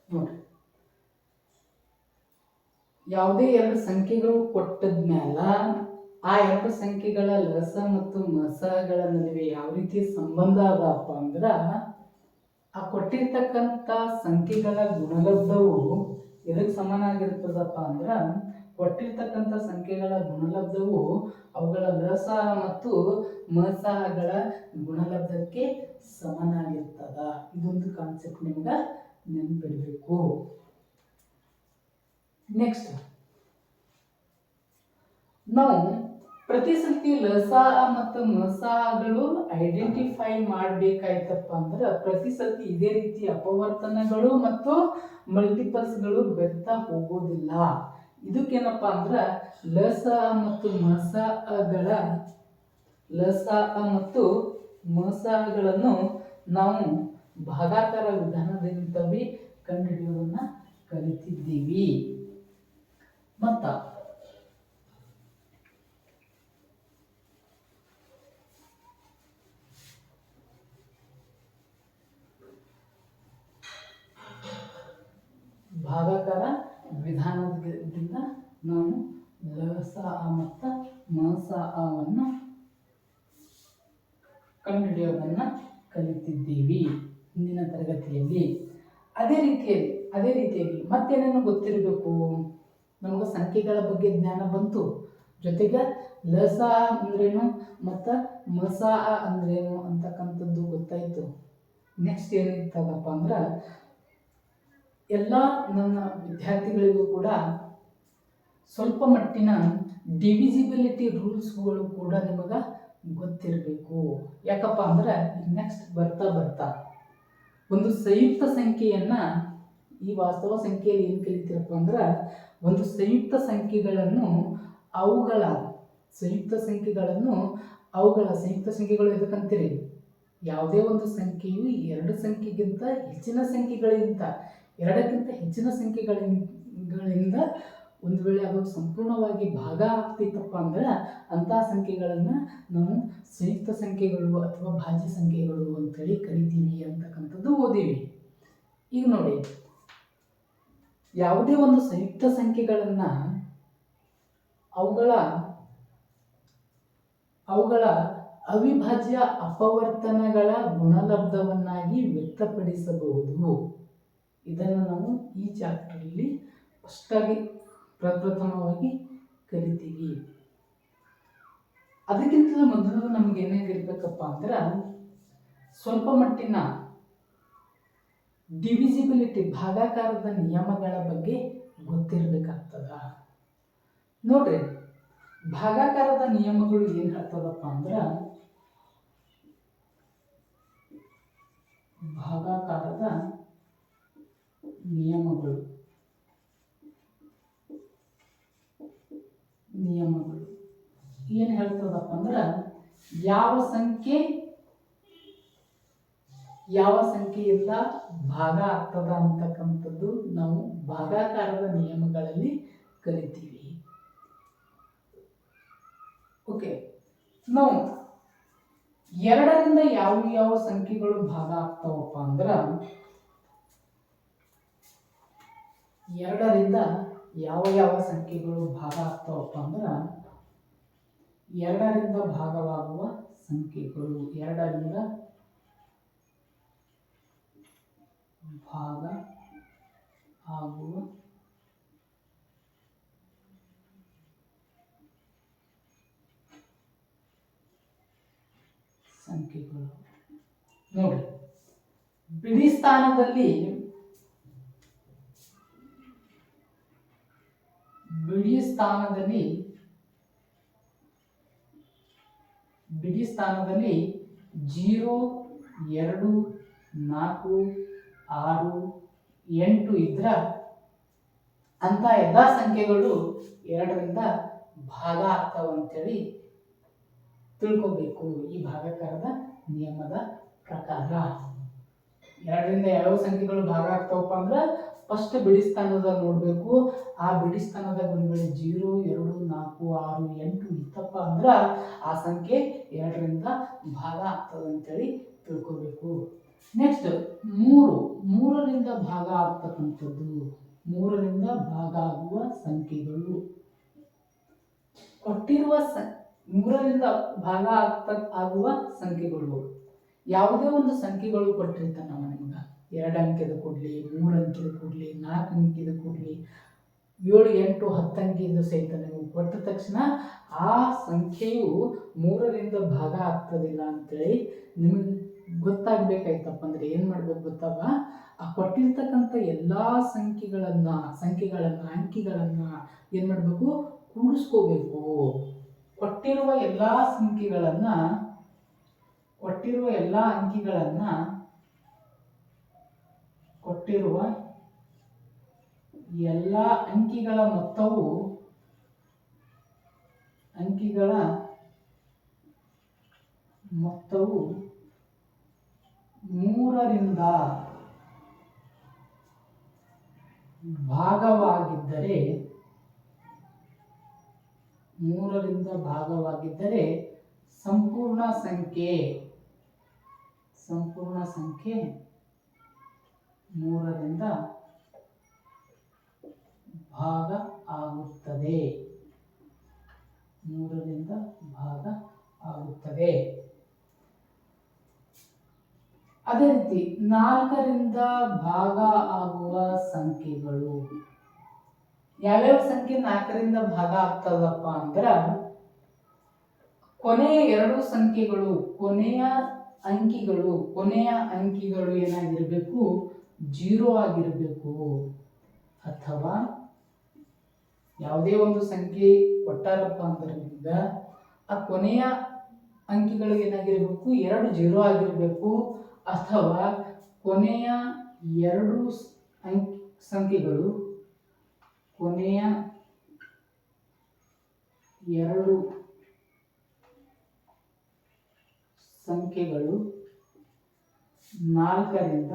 ನೋಡ್ರಿ, ಯಾವುದೇ ಎರಡು ಸಂಖ್ಯೆಗಳು ಕೊಟ್ಟದ್ಮೇಲ ಆ ಎರಡು ಸಂಖ್ಯೆಗಳ ಲಸ ಮತ್ತು ಮಸಗಳ ನಡುವೆ ಯಾವ ರೀತಿ ಸಂಬಂಧ ಅದಪ್ಪ ಅಂದ್ರ ಆ ಕೊಟ್ಟಿರ್ತಕ್ಕಂಥ ಸಂಖ್ಯೆಗಳ ಗುಣಲಬ್ಧವು ಎದಕ್ಕೆ ಸಮನಾಗಿರ್ತದಪ್ಪ ಅಂದ್ರ ಕೊಟ್ಟಿರ್ತಕ್ಕಂಥ ಸಂಖ್ಯೆಗಳ ಗುಣಲಬ್ಧವು ಅವುಗಳ ಲಸ ಮತ್ತು ಮಸಗಳ ಗುಣಲಬ್ಧಕ್ಕೆ ಸಮನಾಗಿರ್ತದ. ಇದೊಂದು ಕಾನ್ಸೆಪ್ಟ್ ನಿಮ್ಗೆ ನೆನಪಿರಬೇಕು. ನೆಕ್ಸ್ಟ್ ನಾವು ಪ್ರತಿ ಸತಿ ಲಸ ಮತ್ತು ಮಸಗಳು ಐಡೆಂಟಿಫೈ ಮಾಡಬೇಕಾಯ್ತಪ್ಪ ಅಂದ್ರೆ ಪ್ರತಿ ಸತಿ ಇದೇ ರೀತಿ ಅಪವರ್ತನಗಳು ಮತ್ತು ಮಲ್ಟಿಪಲ್ಸ್ಗಳು ಬರ್ತಾ ಹೋಗೋದಿಲ್ಲ. ಇದಕ್ಕೇನಪ್ಪ ಅಂದ್ರೆ ಲಸ ಮತ್ತು ಮಸಗಳನ್ನು ನಾವು ಭಾಗಾಕಾರ ವಿಧಾನದಿಂದ ಕಂಡುಹಿಡಿಯೋದನ್ನ ಕಲಿತಿದ್ದೀವಿ. ಮತ್ತ ಭಾಗಾಕಾರ ವಿಧಾನದಿಂದ ನಾವು ಲಸ ಅ ಮತ್ತು ಮಸ ಅವನ್ನು ಕಂಡುಹಿಡಿಯೋದನ್ನು ಕಲಿತಿದ್ದೀವಿ ಹಿಂದಿನ ತರಗತಿಯಲ್ಲಿ. ಅದೇ ರೀತಿಯಾಗಿ ಮತ್ತೇನೇನು ಗೊತ್ತಿರಬೇಕು, ನಮಗೆ ಸಂಖ್ಯೆಗಳ ಬಗ್ಗೆ ಜ್ಞಾನ ಬಂತು, ಜೊತೆಗೆ ಲಸ ಅಂದ್ರೇನು ಮತ್ತು ಮಸ ಅಂದ್ರೇನು ಅಂತಕ್ಕಂಥದ್ದು ಗೊತ್ತಾಯಿತು. ನೆಕ್ಸ್ಟ್ ಏನಿರ್ತದಪ್ಪ ಅಂದ್ರೆ ಎಲ್ಲ ನನ್ನ ವಿದ್ಯಾರ್ಥಿಗಳಿಗೂ ಕೂಡ ಸ್ವಲ್ಪ ಮಟ್ಟಿನ ಡಿವಿಸಿಬಿಲಿಟಿ ರೂಲ್ಸ್ಗಳು ಕೂಡ ನಿಮಗೆ ಗೊತ್ತಿರಬೇಕು. ಯಾಕಪ್ಪ ಅಂದ್ರೆ ನೆಕ್ಸ್ಟ್ ಬರ್ತಾ ಒಂದು ಸಂಯುಕ್ತ ಸಂಖ್ಯೆಯನ್ನು, ಈ ವಾಸ್ತವ ಸಂಖ್ಯೆಯಲ್ಲಿ ಏನು ಕಲಿತೀರಪ್ಪ ಅಂದ್ರೆ ಒಂದು ಸಂಯುಕ್ತ ಸಂಖ್ಯೆಗಳನ್ನು ಅವುಗಳ ಸಂಯುಕ್ತ ಸಂಖ್ಯೆಗಳು ಎದಕ್ಕಂತೀರಿ, ಯಾವುದೇ ಒಂದು ಸಂಖ್ಯೆಯು ಎರಡು ಸಂಖ್ಯೆಗಿಂತ ಹೆಚ್ಚಿನ ಸಂಖ್ಯೆಗಳಿಂದ ಎರಡಕ್ಕಿಂತ ಹೆಚ್ಚಿನ ಸಂಖ್ಯೆಗಳಿಂದ ಒಂದು ವೇಳೆ ಅದು ಸಂಪೂರ್ಣವಾಗಿ ಭಾಗ ಆಗ್ತೈತಪ್ಪ ಅಂದ್ರೆ ಅಂಥ ಸಂಖ್ಯೆಗಳನ್ನು ನಾವು ಸಂಯುಕ್ತ ಸಂಖ್ಯೆಗಳು ಅಥವಾ ಭಾಜ್ಯ ಸಂಖ್ಯೆಗಳು ಅಂತೇಳಿ ಕರಿತೀವಿ ಅಂತಕ್ಕಂಥದ್ದು ಓದಿವಿ. ಈಗ ನೋಡಿ, ಯಾವುದೇ ಒಂದು ಸಂಯುಕ್ತ ಸಂಖ್ಯೆಗಳನ್ನು ಅವುಗಳ ಅವಿಭಾಜ್ಯ ಅಪವರ್ತನಗಳ ಗುಣಲಬ್ಧವನ್ನಾಗಿ ವ್ಯಕ್ತಪಡಿಸಬಹುದು. ಇದನ್ನು ನಾವು ಈ ಚಾಪ್ಟರಲ್ಲಿ ಪ್ರಪ್ರಥಮವಾಗಿ ಕಲಿತೀವಿ. ಅದಕ್ಕಿಂತಲೂ ಮೊದಲು ನಮ್ಗೆ ಏನೇನಿರ್ಬೇಕಪ್ಪ ಅಂದ್ರೆ ಸ್ವಲ್ಪ ಮಟ್ಟಿನ ಡಿವಿಸಿಬಿಲಿಟಿ ಭಾಗಾಕಾರದ ನಿಯಮಗಳ ಬಗ್ಗೆ ಗೊತ್ತಿರಬೇಕಾಗ್ತದ. ನೋಡ್ರಿ, ಭಾಗಾಕಾರದ ನಿಯಮಗಳು ಏನು ಹೇಳ್ತದಪ್ಪ ಅಂದ್ರೆ ಭಾಗಾಕಾರದ ನಿಯಮಗಳು ಏನು ಹೇಳ್ತದಪ್ಪ ಅಂದ್ರೆ ಯಾವ ಸಂಖ್ಯೆಯಿಂದ ಭಾಗ ಆಗ್ತದ ಅಂತಕ್ಕಂಥದ್ದು ನಾವು ಭಾಗಾಕಾರದ ನಿಯಮಗಳಲ್ಲಿ ಕಲಿತೀವಿ. ಓಕೆ, ನಾವು ಎರಡರಿಂದ ಯಾವ ಸಂಖ್ಯೆಗಳು ಭಾಗ ಆಗ್ತಾವಪ್ಪ ಅಂದ್ರೆ ಎರಡರಿಂದ ಯಾವ ಸಂಖ್ಯೆಗಳು ಭಾಗ ಆಗ್ತಾವಪ್ಪ ಅಂದ್ರೆ ಎರಡರಿಂದ ಭಾಗವಾಗುವ ಸಂಖ್ಯೆಗಳು, ಎರಡರಿಂದ ಭಾಗ ಆಗುವ ಸಂಖ್ಯೆಗಳು. ನೋಡಿ, ಬಿಡಿ ಸ್ಥಾನದಲ್ಲಿ ಬಿಡಿ ಸ್ಥಾನದಲ್ಲಿ 0, 2, 4, 6, 8 ಇದ್ರ ಅಂತ ಎಲ್ಲ ಸಂಖ್ಯೆಗಳು ಎರಡರಿಂದ ಭಾಗ ಆಗ್ತಾವ ಅಂತೇಳಿ ತಿಳ್ಕೋಬೇಕು. ಈ ಭಾಗಾಕಾರದ ನಿಯಮದ ಪ್ರಕಾರ ಎರಡರಿಂದ ಯಾವ ಸಂಖ್ಯೆಗಳು ಭಾಗ ಆಗ್ತಾವಪ್ಪ ಅಂದ್ರೆ ಫಸ್ಟ್ ಬಿಡಿ ಸ್ಥಾನದಾಗ ನೋಡಬೇಕು. ಆ ಬಿಡಿ ಸ್ಥಾನದಾಗ ಒಂದು ವೇಳೆ 0, 2, 4, 6, 8 ಇತ್ತಪ್ಪ ಅಂದ್ರೆ ಆ ಸಂಖ್ಯೆ ಎರಡರಿಂದ ಭಾಗ ಆಗ್ತದೆ ಅಂತೇಳಿ ತಿಳ್ಕೋಬೇಕು. ನೆಕ್ಸ್ಟ್ ಮೂರರಿಂದ ಭಾಗ ಆಗ್ತಕ್ಕಂಥದ್ದು, ಮೂರರಿಂದ ಭಾಗ ಆಗುವ ಸಂಖ್ಯೆಗಳು ಕೊಟ್ಟಿರುವ ಮೂರರಿಂದ ಭಾಗ ಆಗುವ ಸಂಖ್ಯೆಗಳು. ಯಾವುದೇ ಒಂದು ಸಂಖ್ಯೆಗಳು ಕೊಟ್ಟಿರ್ತಾನೆ ನಾವು ನಿಮ್ಗೆ, 2 ಅಂಕೆದ ಕೊಡ್ಲಿ, 3 ಅಂಕೆದ ಕೊಡ್ಲಿ, 4 ಅಂಕೆದ ಕೊಡ್ಲಿ, 7, 8, 10 ಅಂಕೆದು ಸಹಿತ ನೀವು ಕೊಟ್ಟ ತಕ್ಷಣ ಆ ಸಂಖ್ಯೆಯು 3ರಿಂದ ಭಾಗ ಆಗ್ತದಿಲ್ಲ ಅಂತೇಳಿ ನಿಮಗೆ ಗೊತ್ತಾಗಬೇಕಾಯ್ತಪ್ಪ ಅಂದ್ರೆ ಏನು ಮಾಡ್ಬೇಕು ಗೊತ್ತಾಗ, ಆ ಕೊಟ್ಟಿರ್ತಕ್ಕಂಥ ಎಲ್ಲ ಅಂಕಿಗಳನ್ನು ಏನು ಮಾಡಬೇಕು, ಕೂಡಿಸ್ಕೋಬೇಕು. ಕೊಟ್ಟಿರುವ ಎಲ್ಲ ಅಂಕಿಗಳ ಮೊತ್ತವು 3ರಿಂದ ಭಾಗವಾಗಿದ್ದರೆ ಸಂಪೂರ್ಣ ಸಂಖ್ಯೆ 3ರಿಂದ ಭಾಗ ಆಗುತ್ತದೆ. 3ರಿಂದ ಭಾಗ ಆಗುತ್ತದೆ. ಅದೇ ರೀತಿ 4ರಿಂದ ಭಾಗ ಆಗುವ ಸಂಖ್ಯೆಗಳು ಯಾವ್ಯಾವ ಸಂಖ್ಯೆ 4ರಿಂದ ಭಾಗ ಆಗ್ತದಪ್ಪ ಅಂದ್ರ ಕೊನೆಯ 2 ಸಂಖ್ಯೆಗಳು, ಕೊನೆಯ ಅಂಕಿಗಳು ಏನಾಗಿರ್ಬೇಕು? 0 ಆಗಿರಬೇಕು. ಅಥವಾ ಯಾವುದೇ ಒಂದು ಸಂಖ್ಯೆ ಕೊಟ್ಟಾರಪ್ಪ ಅಂದ್ರೆ ನಿಮ್ಗ ಆ ಕೊನೆಯ ಅಂಕಿಗಳು ಏನಾಗಿರ್ಬೇಕು? 2 0 ಆಗಿರ್ಬೇಕು. ಅಥವಾ ಕೊನೆಯ 2 ಸಂಖ್ಯೆಗಳು, ಕೊನೆಯ 2 ಸಂಖ್ಯೆಗಳು 4ರಿಂದ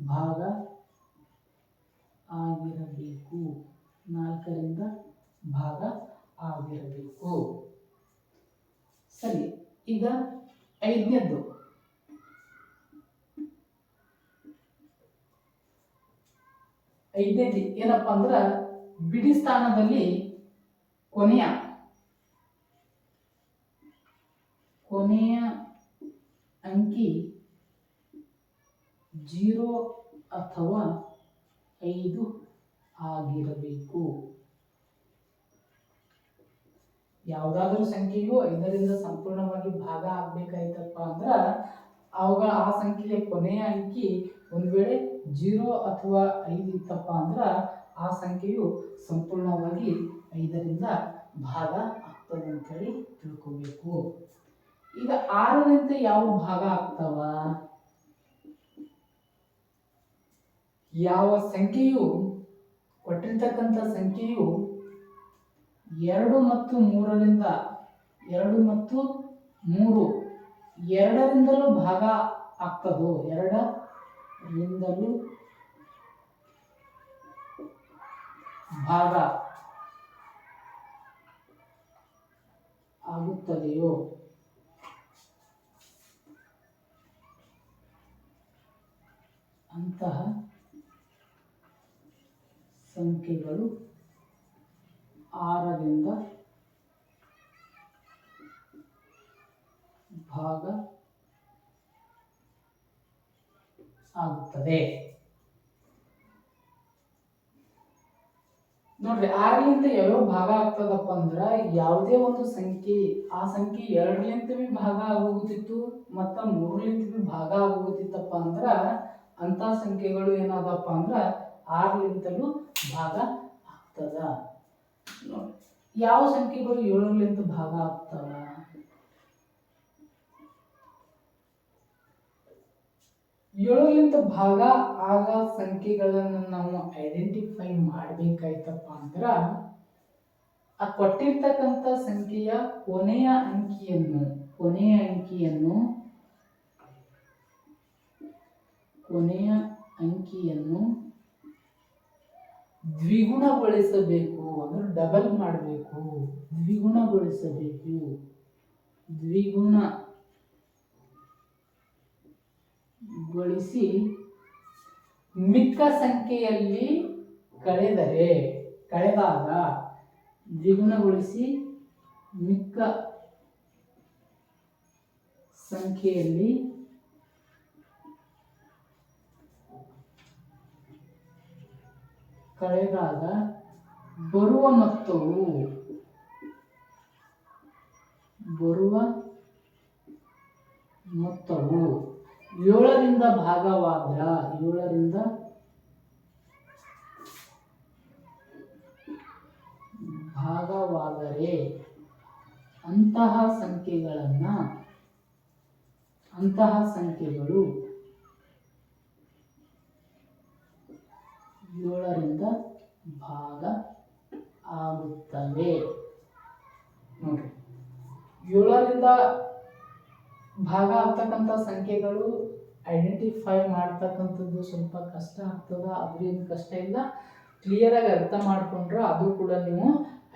ಭಾಗ ಆಗಿರಬೇಕು. 4ರಿಂದ ಭಾಗ ಆಗಿರಬೇಕು. ಸರಿ, ಈಗ 5ನೇದ್ದು ಏನಪ್ಪಾ ಅಂದ್ರ ಬಿಡಿ ಸ್ಥಾನದಲ್ಲಿ ಕೊನೆಯ ಅಂಕಿ 0 ಅಥವಾ 5 ಆಗಿರಬೇಕು. ಯಾವುದಾದ್ರೂ ಸಂಖ್ಯೆಯು 5ರಿಂದ ಸಂಪೂರ್ಣವಾಗಿ ಭಾಗ ಆಗ್ಬೇಕಾಯ್ತಪ್ಪ ಅಂದ್ರ ಅವುಗಳ ಆ ಸಂಖ್ಯೆಯ ಕೊನೆಯ ಅಂಕಿ ಒಂದು ವೇಳೆ 0 ಅಥವಾ 5 ಇತ್ತಪ್ಪ ಅಂದ್ರ ಆ ಸಂಖ್ಯೆಯು ಸಂಪೂರ್ಣವಾಗಿ 5ರಿಂದ ಭಾಗ ಆಗ್ತದೆ ಅಂತ ಹೇಳಿ ತಿಳ್ಕೋಬೇಕು. ಈಗ 6ರಿಂದ ಯಾವ ಭಾಗ ಆಗ್ತಾವ? ಯಾವ ಸಂಖ್ಯೆಯು ಕೊಟ್ಟಿರ್ತಕ್ಕಂಥ ಸಂಖ್ಯೆಯು 2 ಮತ್ತು 3 ಎರಡರಿಂದಲೂ ಭಾಗ ಆಗ್ತದೋ, 2ರಿಂದಲೂ ಭಾಗ ಆಗುತ್ತದೆಯೋ ಅಂತಹ ಸಂಖ್ಯೆಗಳು 6ರಿಂದ ಭಾಗ ಆಗುತ್ತದೆ. ನೋಡ್ರಿ, 6ರಿಂದ ಯಾವ್ಯಾವ ಭಾಗ ಆಗ್ತದಪ್ಪ ಅಂದ್ರ ಯಾವುದೇ ಒಂದು ಸಂಖ್ಯೆ ಆ ಸಂಖ್ಯೆ 2ರಿಂದ ಭಾಗ ಆಗೋಗುತ್ತಿತ್ತು ಮತ್ತ 3ರಿಂದ ಭಾಗ ಆಗೋಗುತ್ತಿತ್ತಪ್ಪ ಅಂದ್ರ ಅಂತ ಸಂಖ್ಯೆಗಳು ಏನಾದಪ್ಪ ಅಂದ್ರ 6ರಿಂದಲೂ ಭಾಗ ಆಗ್ತದ. ಯಾವ ಸಂಖ್ಯೆಗಳು 7ರಿಂದ ಭಾಗ ಆಗ್ತವ? 7ರಿಂದ ಭಾಗ ಆಗ ಸಂಖ್ಯೆಗಳನ್ನು ನಾವು ಐಡೆಂಟಿಫೈ ಮಾಡಬೇಕಾಯ್ತಪ್ಪ ಅಂದ್ರ ಆ ಕೊಟ್ಟಿರ್ತಕ್ಕಂಥ ಸಂಖ್ಯೆಯ ಕೊನೆಯ ಅಂಕಿಯನ್ನು ದ್ವಿಗುಣಗೊಳಿಸಬೇಕು. ಅಂದ್ರೆ ಡಬಲ್ ಮಾಡಬೇಕು, ದ್ವಿಗುಣಗೊಳಿಸಬೇಕು. ದ್ವಿಗುಣಗೊಳಿಸಿ ಮಿಕ್ಕ ಸಂಖ್ಯೆಯಲ್ಲಿ ಕಳೆದಾಗ ದ್ವಿಗುಣಗೊಳಿಸಿ ಮಿಕ್ಕ ಸಂಖ್ಯೆಯಲ್ಲಿ ಕಳೆದಾಗ ಬರುವ ಮೊತ್ತವು 7ರಿಂದ ಭಾಗವಾದರೆ ಅಂತಹ ಸಂಖ್ಯೆಗಳು 7ರಿಂದ ಭಾಗ ಆಗುತ್ತವೆ. ನೋಡಿ, 7ರಿಂದ ಭಾಗ ಆಗ್ತಕ್ಕಂಥ ಸಂಖ್ಯೆಗಳು ಐಡೆಂಟಿಫೈ ಮಾಡ್ತಕ್ಕಂಥದ್ದು ಸ್ವಲ್ಪ ಕಷ್ಟ ಆಗ್ತದ. ಅದ್ರೇನು ಕಷ್ಟ ಇಲ್ಲ, ಕ್ಲಿಯರ್ ಆಗಿ ಅರ್ಥ ಮಾಡ್ಕೊಂಡ್ರೆ ಅದು ಕೂಡ ನೀವು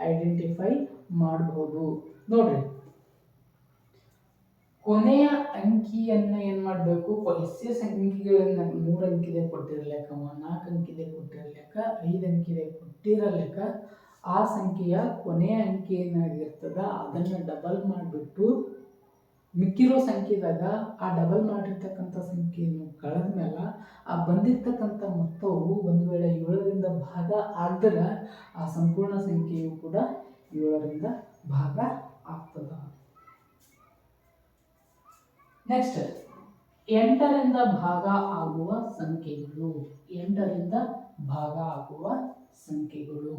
ಐಡೆಂಟಿಫೈ ಮಾಡಬಹುದು. ನೋಡ್ರಿ, ಕೊನೆಯ ಅಂಕಿಯನ್ನು ಏನು ಮಾಡಬೇಕು, ಎಷ್ಟೇ ಸಂಖ್ಯೆಗಳನ್ನ 3 ಅಂಕಿದೆ ಕೊಟ್ಟಿರಲೆಕ್ಕ, 4 ಅಂಕಿದೆ ಕೊಟ್ಟಿರಲೆಕ್ಕ, 5 ಅಂಕಿದೆ ಕೊಟ್ಟಿರಲೆಕ್ಕ, ಆ ಸಂಖ್ಯೆಯ ಕೊನೆಯ ಅಂಕಿ ಏನಾಗಿರ್ತದ ಅದನ್ನು ಡಬಲ್ ಮಾಡಿಬಿಟ್ಟು ಮಿಕ್ಕಿರೋ ಸಂಖ್ಯೆದಾಗ ಆ ಡಬಲ್ ಮಾಡಿರ್ತಕ್ಕಂಥ ಸಂಖ್ಯೆಯನ್ನು ಕಳೆದ ಮೇಲೆ ಆ ಬಂದಿರ್ತಕ್ಕಂಥ ಮೊತ್ತವು ಒಂದು ವೇಳೆ 7ರಿಂದ ಭಾಗ ಆದರೆ ಆ ಸಂಪೂರ್ಣ ಸಂಖ್ಯೆಯು ಕೂಡ 7ರಿಂದ ಭಾಗ ಆಗ್ತದ. ನೆಕ್ಸ್ಟ್ 8ರಿಂದ ಭಾಗ ಆಗುವ ಸಂಖ್ಯೆಗಳು. 8ರಿಂದ ಭಾಗ ಆಗುವ ಸಂಖ್ಯೆಗಳು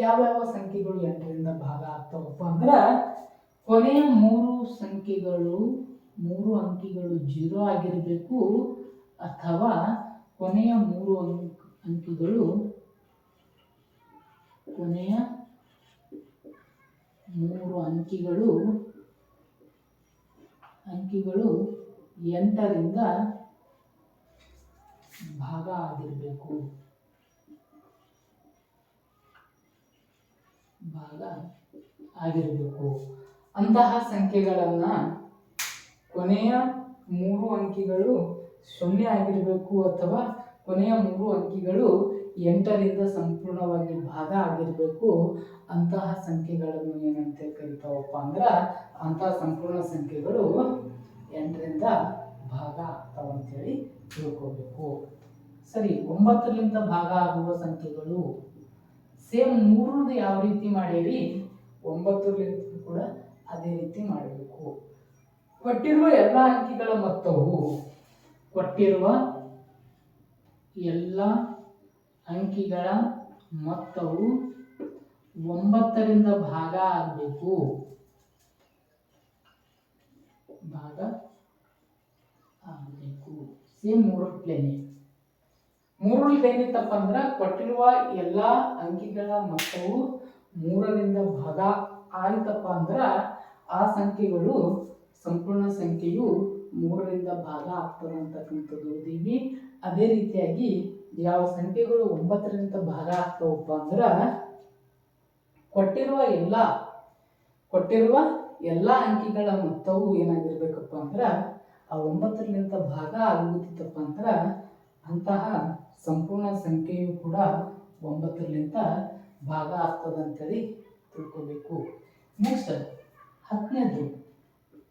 ಯಾವ್ಯಾವ ಸಂಖ್ಯೆಗಳು 8ರಿಂದ ಭಾಗ ಆಗ್ತಾವಪ್ಪ ಅಂದ್ರೆ, ಕೊನೆಯ 3 ಸಂಖ್ಯೆಗಳು 3 ಅಂಕಿಗಳು 0 ಆಗಿರಬೇಕು, ಅಥವಾ ಕೊನೆಯ 3 ಅಂಕಿಗಳು 8ರಿಂದ ಭಾಗ ಆಗಿರಬೇಕು. ಅಂತಹ ಸಂಖ್ಯೆಗಳನ್ನ ಕೊನೆಯ 3 ಅಂಕಿಗಳು 0 ಆಗಿರಬೇಕು, ಅಥವಾ ಕೊನೆಯ 3 ಅಂಕಿಗಳು 8ರಿಂದ ಸಂಪೂರ್ಣವಾಗಿ ಭಾಗ ಆಗಿರಬೇಕು. ಅಂತಹ ಸಂಖ್ಯೆಗಳನ್ನು ಏನಂತ ಕರಿತಾವಪ್ಪ ಅಂದ್ರೆ, ಅಂತಹ ಸಂಪೂರ್ಣ ಸಂಖ್ಯೆಗಳು 8ರಿಂದ ಭಾಗ ಆಗ್ತಾವಂತೇಳಿ ತಿಳ್ಕೋಬೇಕು. ಸರಿ, 9ರಿಂದ ಭಾಗ ಆಗುವ ಸಂಖ್ಯೆಗಳು ಸೇಮ್ 3 ಯಾವ ರೀತಿ ಮಾಡೇವಿ 9ರಿಂದ ಕೂಡ ಅದೇ ರೀತಿ ಮಾಡಬೇಕು. ಕೊಟ್ಟಿರುವ ಎಲ್ಲ ಅಂಕಿಗಳ ಮೊತ್ತವು 9ರಿಂದ ಭಾಗ ಆಗಬೇಕು. ಸೇಮ್ 3 ಪ್ಲೇನ್ ಇತ್ತಪ್ಪ ಅಂದ್ರೆ ಕೊಟ್ಟಿರುವ ಎಲ್ಲ ಅಂಕಿಗಳ ಮೊತ್ತವು 3ರಿಂದ ಭಾಗ ಆಯ್ತಪ್ಪ ಅಂದ್ರೆ ಆ ಸಂಖ್ಯೆಗಳು ಸಂಪೂರ್ಣ ಸಂಖ್ಯೆಯು 3ರಿಂದ ಭಾಗ ಆಗ್ತದೆ ಅಂತಕ್ಕಂಥದ್ದು ಓದಿದ್ವಿ. ಅದೇ ರೀತಿಯಾಗಿ ಯಾವ ಸಂಖ್ಯೆಗಳು 9ರಿಂದ ಭಾಗ ಆಗ್ತಾವಪ್ಪ ಅಂದ್ರೆ, ಕೊಟ್ಟಿರುವ ಎಲ್ಲ ಅಂಕಿಗಳ ಮೊತ್ತವು ಏನಾಗಿರ್ಬೇಕಪ್ಪ ಅಂದ್ರೆ ಆ 9ರಿಂದ ಭಾಗ ಆಗುತ್ತಿತ್ತಪ್ಪ ಅಂದ್ರೆ ಅಂತಹ ಸಂಪೂರ್ಣ ಸಂಖ್ಯೆಯು ಕೂಡ 9ರಿಂದ ಭಾಗ ಆಗ್ತದೆ ಅಂತೇಳಿ ತಿಳ್ಕೋಬೇಕು. ನೆಕ್ಸ್ಟ್ 10ನೇದು